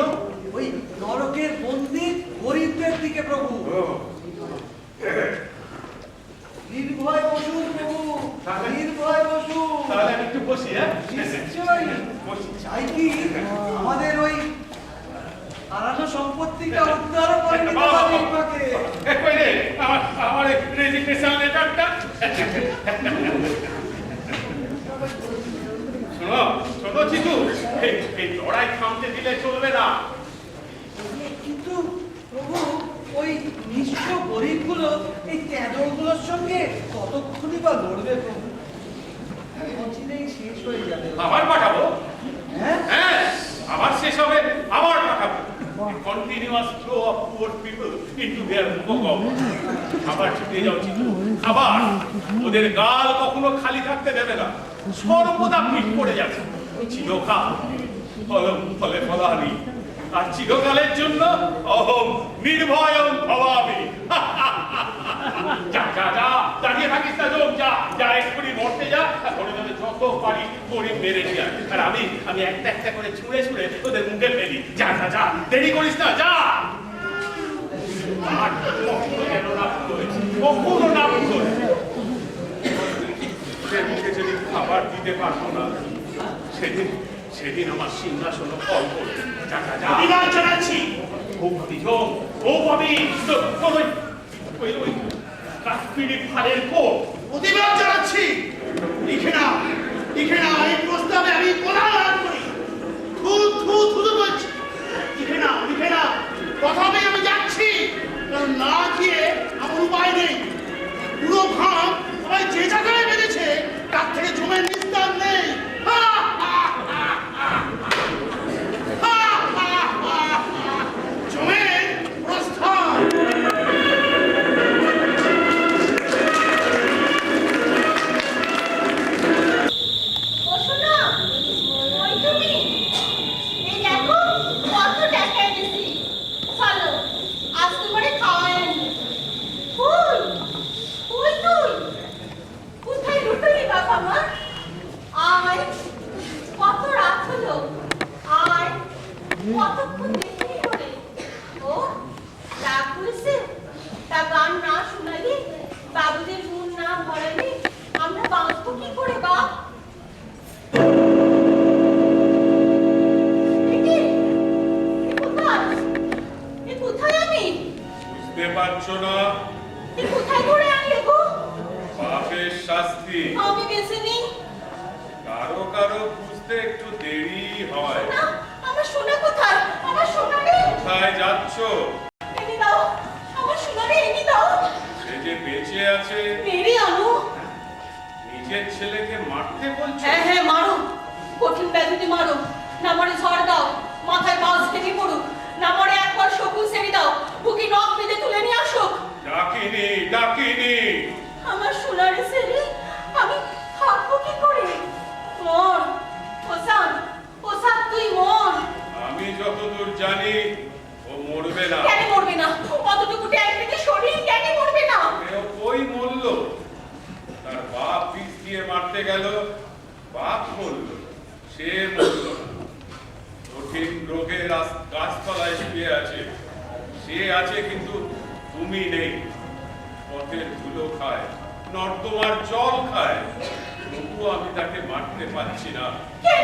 ওই নরকের বন্দী গরিবদের দিকে প্রভু। নির্ভয় বসুন প্রভু, নির্ভয় বসুন। তাহলে আমি একটু বসি। হ্যাঁ নিশ্চয়ই। বসি। চাই কি আমাদের ওই হারানো সম্পত্তিটা উদ্ধার করে নিতে পারি আপনাকে। কই রে আমার রেজিগনেশন লেটারটা? শোনো শোনো চিতু, এই লড়াই থামতে দিলে চলবে না। কিন্তু প্রভু ওই নিঃস্ব গরিবগুলো এই তেদরগুলোর সঙ্গে কতক্ষণই বা লড়বে প্রভু? অচিরেই শেষ হয়ে যাবে। আবার পাঠাবো? হ্যাঁ হ্যাঁ আবার শেষ হবে, আবার পাঠাবো। Continuous flow of poor people into their ভোগ। আবার ছুটে যাও চিতু, আবার ওদের গাল কখনো খালি থাকতে দেবে না, সর্বদা পিট পড়ে যাবে। চিরকাল ফলম ফলে ফলাহারি, আর চিরকালের জন্য অহম নির্ভয়ম ভবামি। যা যা যা, দাঁড়িয়ে থাকিস না, যোগ যা যা, এক্ষুনি মরতে যা, আর ধরে ধরে যত পারি গরিব মেরে নিয়ে আয়। আর আমি একটা একটা করে ছুঁড়ে ছুঁড়ে ওদের মুখে ফেলি। যা যা যা, দেরি করিস না, যা। আর কখনো যেন না ভুলোয়, কখনো না ভুলোয়। সে মুখে যেদিন খাবার দিতে পারবো না, সেদিন আমার সিংহাসন ফল করবে। যা যা যা, বিমান জানাচ্ছি। ও ভাবি যোগ, ও ভাবি ওই কাশ্মীরি ফালের কোট। প্রতিবাদ জানাচ্ছি। লিখে না, লিখে না, এই প্রস্তাবে আমি কোলাহল করি। থু থু থু বলছি। লিখে না, লিখে না, প্রথমে আমি যাচ্ছি, কারণ না গিয়ে আমার উপায় নেই। পুরো ঘাম সবাই যে জায়গায় বেঁধেছে তার থেকে জমের নিস্তার নেই। হা, হা, হা, হা, হা, হা, হা, হা। জমের প্রস্থান। ও শোনো, ওই তুমি, এই দেখো কত টাকা এনেছি। চলো, আজ তোমারে খাওয়াই আনি। ফুল, ফুল তুই, কোথায় লুটোলি বাবা মা? আয়, কত রাত হলো, আয়, কতক্ষণ দেখিনি করে। ও, রাগ হয়েছে? তা গান না শোনালি, বাবুদের মন না ভরালি, আমরা বাঁচবো কি করে বাপ? কোথায় আমি? বুঝতে পারছো না? কোথায় করে আনলে গো? পাপের শাস্তি আমি বেঁচে নেই। কারো কারো বুঝতে একটু দেরি হয়। না, আমার সোনা কোথায়? আমার সোনা রে কোথায় যাচ্ছ? এনে দাও, আমার সোনা রে এনে দাও। সে যে বেঁচে আছে, মেরে আনো। নিজের ছেলেকে মারতে বলছো? হ্যাঁ হ্যাঁ মারো, কঠিন ব্যাধিতে মারো, না মারে ঝড় দাও, মাথায় বাজ ডাকিনি। আমার সোনার সেরি আমি থাকবো কি করে? মন ওসান, ওসান তুই মন। আমি যতদূর জানি ও মরবে না। কেন মরবে না? অতটুকু ট্যাঙ্কিতে শরীর কেন মরবে না? ও কই মরল? তার বাপ পিস দিয়ে মারতে গেল, বাপ মরল, সে মরল না। কঠিন রোগের গাছতলায় শুয়ে আছে, সে আছে কিন্তু তুমি নেই। পথের ধুলো খায়, নর্দমার জল খায়, তবুও আমি তাকে মারতে পারছি না,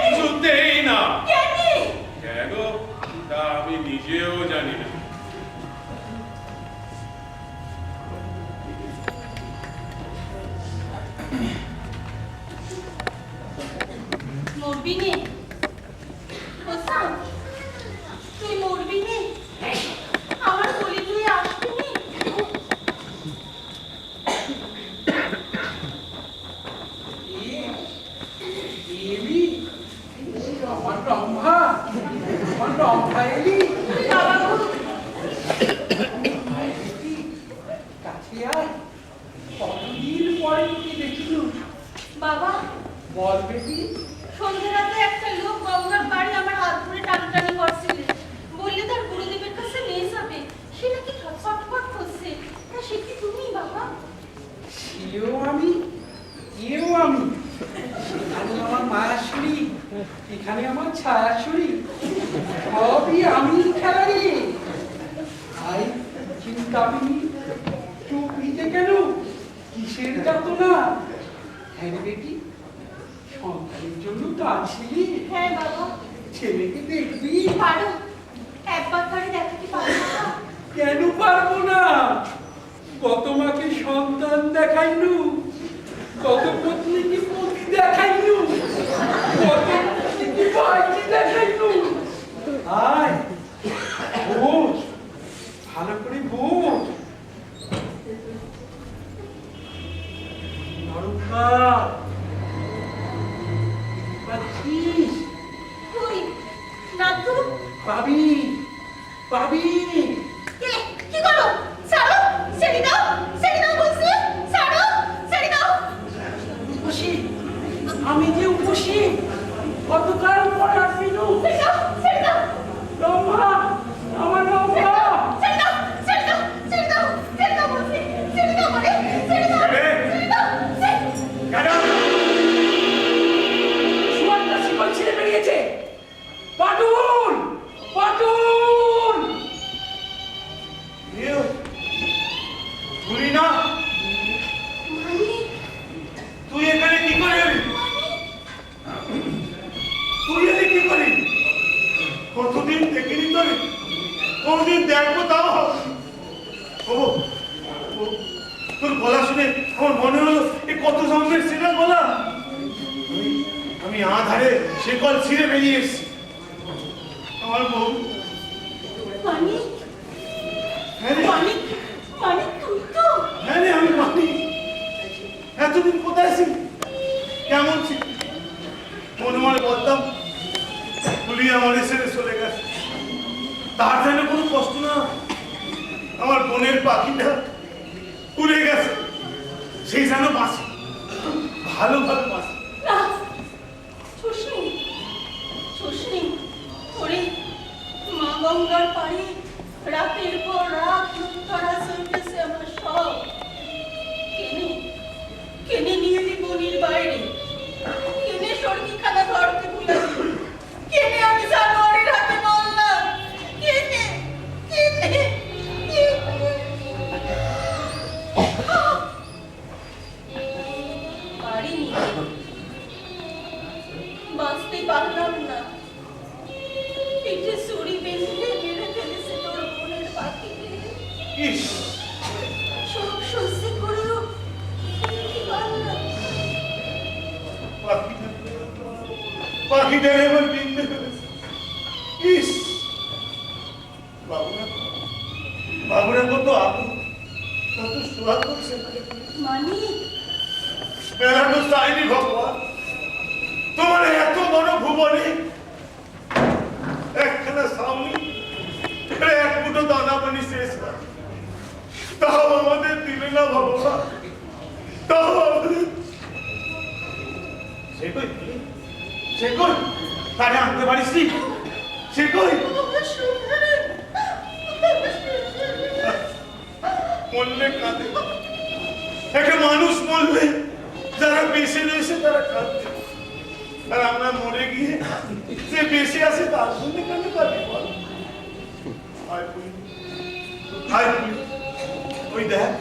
কিছুতেই না। কেন তা আমি নিজেও জানি না। মরবি নে ওসান, তুই মরবি নে? আমার কোলে তুই আসবি নে? এলি আমার রম্ভা, আমার রম্ভা এলি। বাবা গো, কাছে আয়, কতদিন পরে তোকে দেখিলুম। বাবা বল বেটি। সন্ধ্যে রাতে একটা লোক গঙ্গার পাড়ে আমার হাত ধরে টানটানি করছিলেন, বললে তার গুরুদেবের কাছে নিয়ে যাবে। সে নাকি ছটফট করছে। তা সে কি তুমি বাবা? সেও আমি, এও আমি। সেখানে আমার মায়াসুরি, এখানে আমার ছায়াসুরি, সবই আমি খেলারি। আই চিন্তাবিনী, চুপ ভিজে কেন? কিসের যাতনা? হ্যাঁ রে বেটি, সন্তানের জন্য তো আছিলি। হ্যাঁ বাবা। ছেলেকে দেখবি? পারো, একবার ধরে দেখাতে পারো না? কেন পারবো না? কত মাকে সন্তান দেখাইলু, কত পত্নীকে পতি দেখাইলু, কত পত্নীকে ভাইকে দেখাইলু। আয় বোঝ, ভালো করে বোঝ। নরকার পাচ্ছিস? কই না তো। পাবি, পাবি। কি করো? ছাড়ো, ছেড়ে দাও, ছেড়ে দাও বলছি, ছাড়ো, ছেড়ে দাও। উপসী, আমি যে উপসী, কতকাল পরে আসিলু। ছেড়ে দাও, ছেড়ে দাও, রম্ভা, আমার রম্ভা। ছেড়ে দাও, ছেড়ে দাও, ছেড়ে দাও, ছেড়ে দাও বলছি, ছেড়ে দাও মানে, ছেড়ে দাও, ছেড়ে দাও, কেন? সুয়ারটা শিকল ছিঁড়ে বেরিয়েছে। পাটুল, পাটুল। ভুলি না, তুই এখানে কি করে এলি? তুই এলি কি করে? কতদিন দেখিনি তোরে, কোনদিন দেখবো তাও হবে। ও তোর গলা শুনে আমার মনে হলো এই কত জন্মের ছেলের গলা। আমি আধারে শিকল ছিঁড়ে বেরিয়ে এসেছি। আমার বউ মানি, হ্যাঁ রে, মানি, মানি তুই তো। হ্যাঁ রে, আমি মানি। এতদিন কোথায় ছিলি, কেমন ছিল? মনে মনে বলতাম পুলি আমার ছেড়ে চলে গেছে, তার যেন কোনো কষ্ট না। আমার বোনের পাখিটা উড়ে গেছে, সেই যেন বাঁচে, ভালো ভালো বাঁচে। না, শুশনি, শুশনি, ওরে মা গঙ্গার পাড়ে রাতের পর রাত লুটতরা চলতেছে আমার সব। কেনে, কেনে নিয়ে দি বনির বাইরে, কেনে সড়কিখানা ধরতে ভুলেছি, কেনে আমি জানোয়ারের হাতে মরলাম, কেনে, কেনে, পারিনি, বাঁচতে পারলাম না। পিঠে ছুরি বেঁধে মেরে ফেলেছে তোর বোনের পাখিকে। ইস, সব সহ্য করেও কি পারলাম? পাখিটা এবার বিন্দে ফেলেছে। ইস, বাবুরা, বাবুরা কত আপন, কত সোহাগ করছে। মানি, বেলা তো চাইনি ভগবান, তোমার এত বড় ভুবনে একখানা সামনে এক মুঠো দানা পানি শেষ হয়। তাও আমাদের দিলে না বাবা, তাও আমাদের। সে কই, সে কই, তাকে আনতে পারিস নি? সে কই? মরলে কাঁদে, একটা মানুষ মরলে যারা বেঁচে রয়েছে তারা কাঁদে, আর আমরা মরে গিয়ে যে বেঁচে আছে তার জন্য কেন কাঁদে বল? ওই দেখ,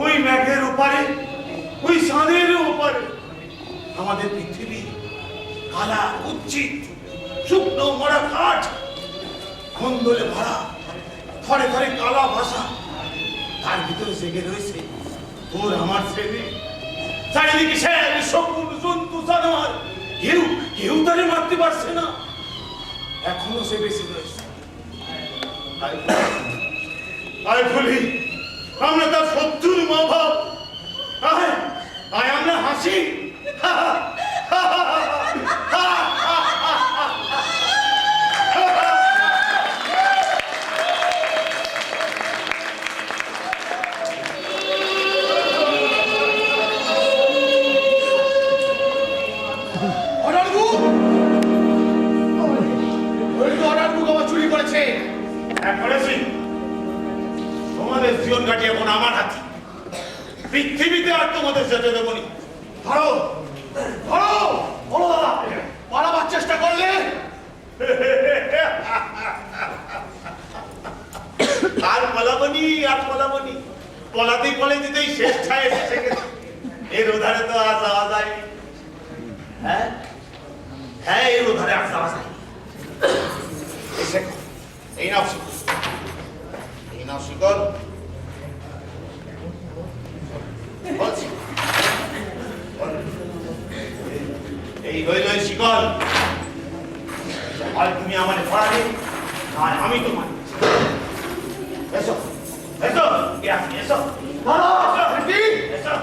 ওই মেঘের ওপারে, ওই চাঁদের ওপারে আমাদের পৃথিবী কালা কুচ্ছিত শুকনো মরা কাঠ, খন্দলে ভরা, থরে থরে কালা ভাষা, তার ভিতরে জেগে রয়েছে তোর আমার ছেলে। চারিদিকে শের শকুন জন্তু জানোয়ার, কেউ কেউ তারে মারতে পারছে না, এখনো সে বেঁচে রয়েছে। আয় বলি, আমরা তার শত্রুর মা বাপ, আয় আয় আমরা হাসি। তোমাদের জীবন কাটি এখন আমার হাতে, পৃথিবীতে আর তোমাদের যেতে দেবো নি। ধরো ধরো, বলো দাদা, পালাবার চেষ্টা করলে আর পলাবনি, আর পলাবনি, পলাতেই পলে দিতেই শেষ ছায় এসে গেছে। এর ওধারে তো আর যাওয়া যায়। হ্যাঁ হ্যাঁ, এর ওধারে আর যাওয়া যায়। এই নাও শিকল, এই নাও শিকল, এই হইল শিকল। আর তুমি আমার পড়াবে, আর আমি তোমার। এসো এসো, এসো এসো,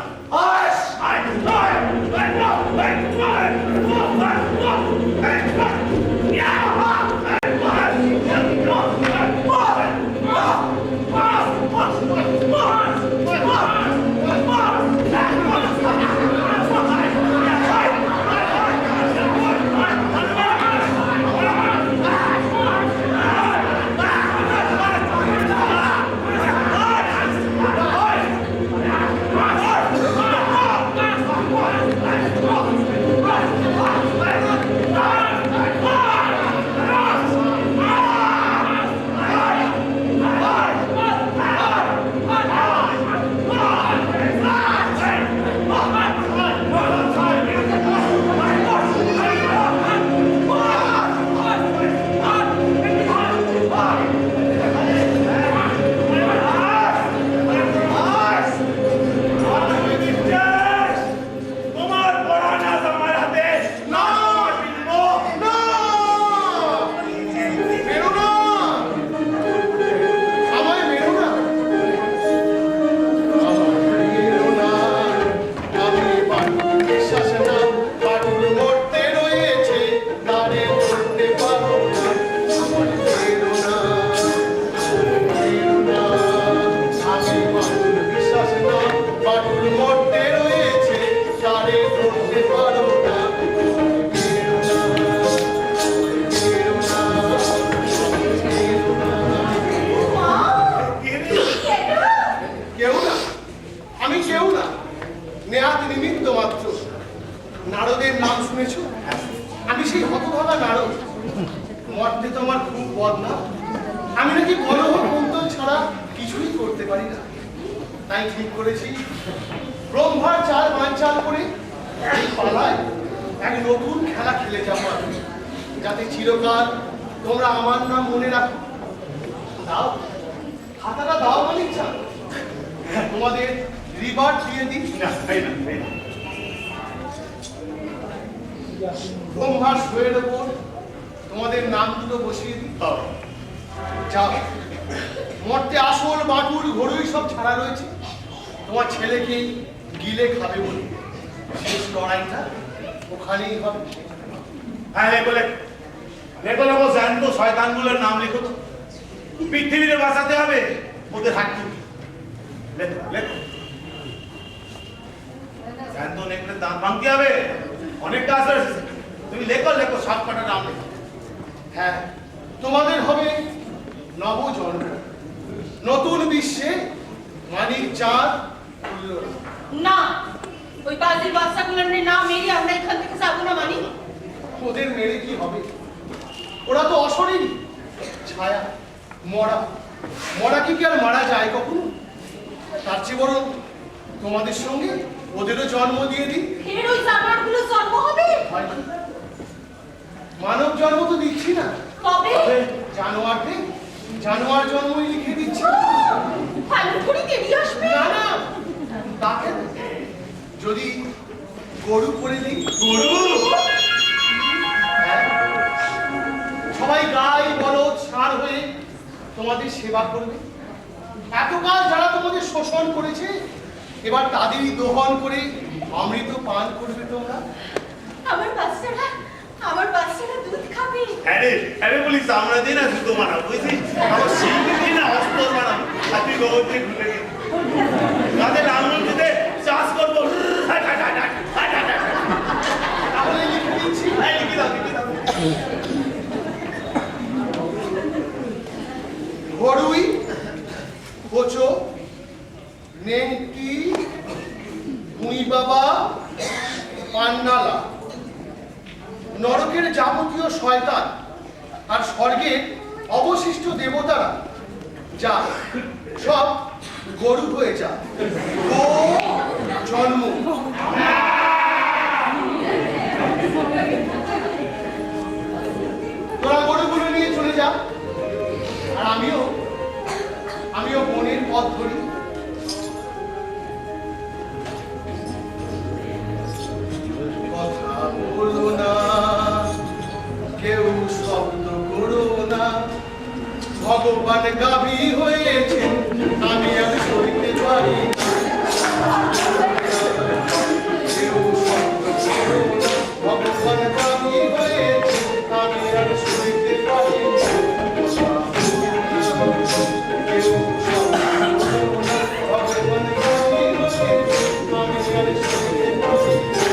নারদের নাম শুনেছো? আমি সেই হতভাগা নারদ। মরতে তো আমার খুব বদনাম। আমি নাকি কলহ কৌতল ছাড়া কিছুই করতে পারি না। তাই ঠিক করেছি ব্রহ্মার চাল বানচাল করে এই পালায় এক নতুন খেলা খেলে যাবো আমি, যাতে চিরকাল তোমরা আমার নাম মনে রাখো। দাও, খাতাটা দাও মালিক চাল, তোমাদের রিবার্ট দিয়ে দিই। ব্রহ্মার শোয়ের ওপর তোমাদের নাম দুটো বসিয়ে দিই। যাও, মরতে আসল বাটুল ঘড়ই সব ছাড়া রয়েছে। তোমার ছেলেকে গিলে খাবে বলে শেষ লড়াইটা ওখানেই হবে। হ্যাঁ লেখো জ্যান্ত শয়তানগুলোর নাম লেখো তো। পৃথিবীতে বাঁচাতে হবে ওদের হাত থেকে। লেখো লেখো জ্যান্ত নেকড়ের দাঁত ভাঙতে হবে, অনেক কাজ রয়েছে। তুমি লেখো লেখো, সাত কাটা নাম লেখো। হ্যাঁ, তোমাদের হবে নবজন্ম, নতুন বিশ্বে মানিক চাঁদ উঠল না। না, ওই বাজির বাচ্চাগুলোর না মেরে আমরা এখান থেকে যাবো না মানি। ওদের মেরে কি হবে? ওরা তো অশরীরী ছায়া, মরা। মরা কি আর মারা যায় কখনো? তার চেয়ে বরং তোমাদের সঙ্গে ওদেরও জন্ম দিয়ে দিই। ফের ওই জানোয়ারগুলো জন্ম হবে? হয় কি? মানব জন্ম তো দিচ্ছি না, কবে? জানোয়ারকে জানোয়ার জন্মই লিখে দিচ্ছি। ভালো করে বেরিয়ে আসবে। না না, তাকে যদি গরু করে দিই। গুরু হ্যাঁ, সবাই গাই বলদ ষাঁড় হয়ে তোমাদের সেবা করবে। এতকাল যারা তোমাদের শোষণ করেছে, এবার তাদেরই দোহন করে অমৃত পান করবে তোমরা। আমার বাচ্চারা দুধ খাবে। আরে বলিস আমরা দিই না জুতো বানাবো, বুঝছিস? আমার শিল্পী দিই না অস্ত্র বানাবো, আর তুই গোবর দিয়ে ঘুরে দিবি। গাছে লাঙল দিতে চাষ করবো। তাহলে লিখে দিচ্ছি। এই লিখে দাও, লিখে দাও। ঘড়ুই, কোচো, নেংটি, ভুঁই বাবা, পান্ডালা, নরকের যাবতীয় শয়তান আর স্বর্গের অবশিষ্ট দেবতারা যা সব গরু হয়ে যা। ও জন্ম। তোরা গরুগুলো নিয়ে চলে যা, আর আমিও বনের পথ ধরি। কথা বলো না, কেউ শব্দ করো না, ভগবান গাভী হয়েছে, আমি আর সইতে পারি না। কেউ শব্দ করো না, ভগবান গাভী হয়েছে, আমি আর সইতে পারি না। কেউ শব্দ করো না, ভগবান গাভী হয়েছে, আমি আর সইতে পারি না।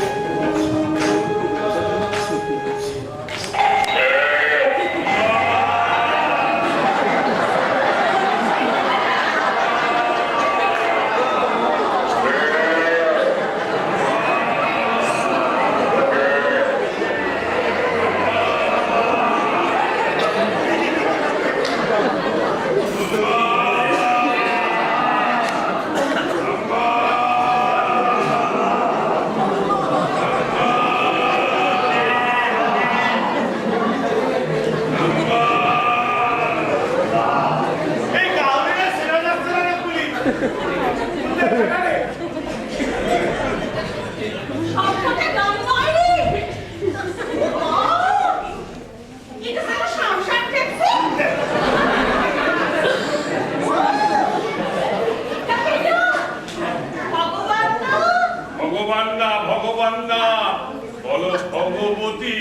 এই গাউরিরা সেরা যাচ্ছে না রে পুলিশ। সবকটা গান নয় রে। এটা যেন সংসার দেখছে। ভগবান না। ভগবান না, ভগবান না, বলো ভগবতী।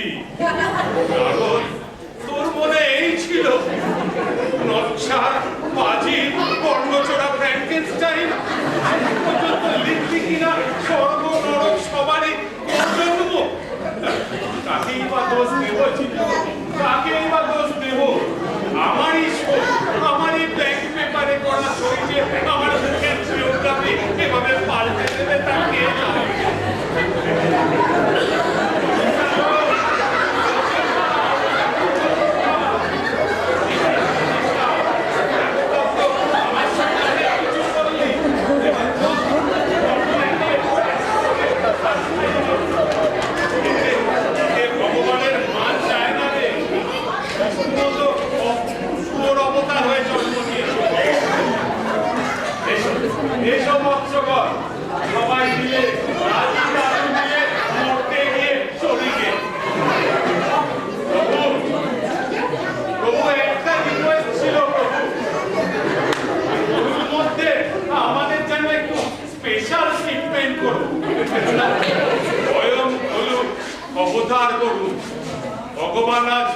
কারণ তোর মনে এই ছিল নকশার বাজি বর্ণচোরা ফ্র্যাঙ্কেনস্টাইন পর্যন্ত লিখলি কিনা স্বর্গ নরক সবারই জন্ম। কাকেই বা দোষ দেব চিঠি, কাকেই বা দোষ দেব? আমারই শোক, আমারই ব্ল্যাঙ্ক পেপারে করা সই যে আমার মুখের জিওগ্রাফি এভাবে পাল্টে দেবে তা কে জানে? ভগবানের মান চায় না রে, তোর অবতার হয়ে জন্ম নিয়েছে। এসব মৎস্যকর সবাই মিলে রাজি দারু দিয়ে মরতে গিয়ে চলিকে। প্রভু একটা রিকোয়েস্ট ছিল, প্রভুর মধ্যে আমাদের যেন একটু স্পেশাল ট্রিটমেন্ট করুন, স্বয়ং হলুন, অবতার করুন। ভগবান আজ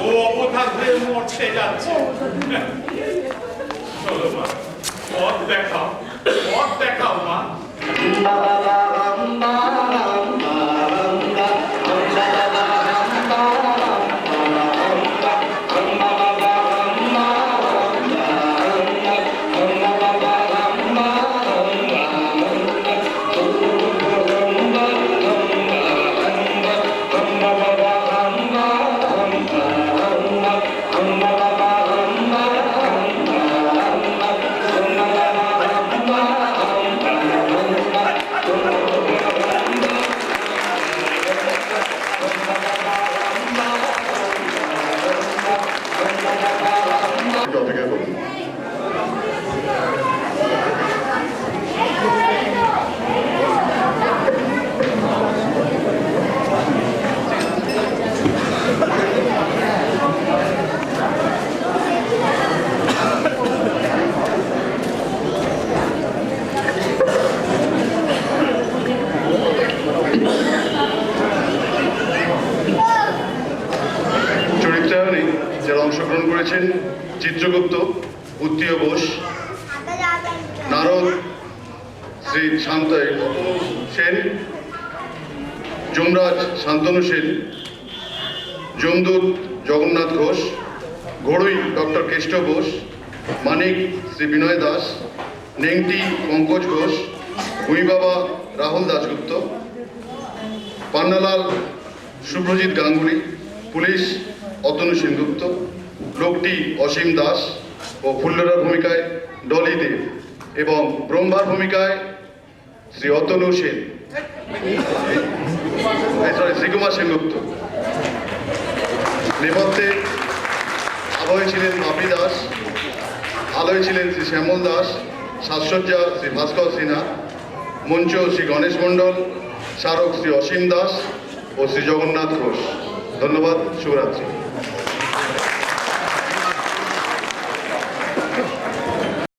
ও অবতার হয়ে মরতে যাচ্ছে। চলো মা, পথ দেখাও। পথ দেখাও মা। অপেক্ষা করুন। চরিত্রায়নে যারা অংশগ্রহণ করেছেন: চিত্রগুপ্ত উত্তীয় বোস, নারদ শ্রী শান্তয় সেন, যমরাজ শান্তনু সেন, যমদূত জগন্নাথ ঘোষ, ঘড়ুই ডক্টর কেষ্ট বোস, মানিক শ্রী বিনয় দাস, নেংটি পঙ্কজ ঘোষ, ভূমিবাবা রাহুল দাশগুপ্ত, পান্নালাল শুভ্রজিৎ গাঙ্গুলি, পুলিশ অতনু সেনগুপ্ত, লোকটি অসীম দাস ও ফুল্লরার ভূমিকায় ডলি দেব এবং ব্রহ্মার ভূমিকায় শ্রী অতনু সেন, শ্রীকুমার সেনগুপ্ত। নেপথ্যে আবহে ছিলেন বাপি দাস, আলোয় ছিলেন শ্রী শ্যামল দাস, সাজসজ্জা শ্রী ভাস্কর সিনহা, মঞ্চ শ্রী গণেশ মণ্ডল, স্মারক শ্রী অসীম দাস ও শ্রী জগন্নাথ ঘোষ। ধন্যবাদ। শুভরাত্রি।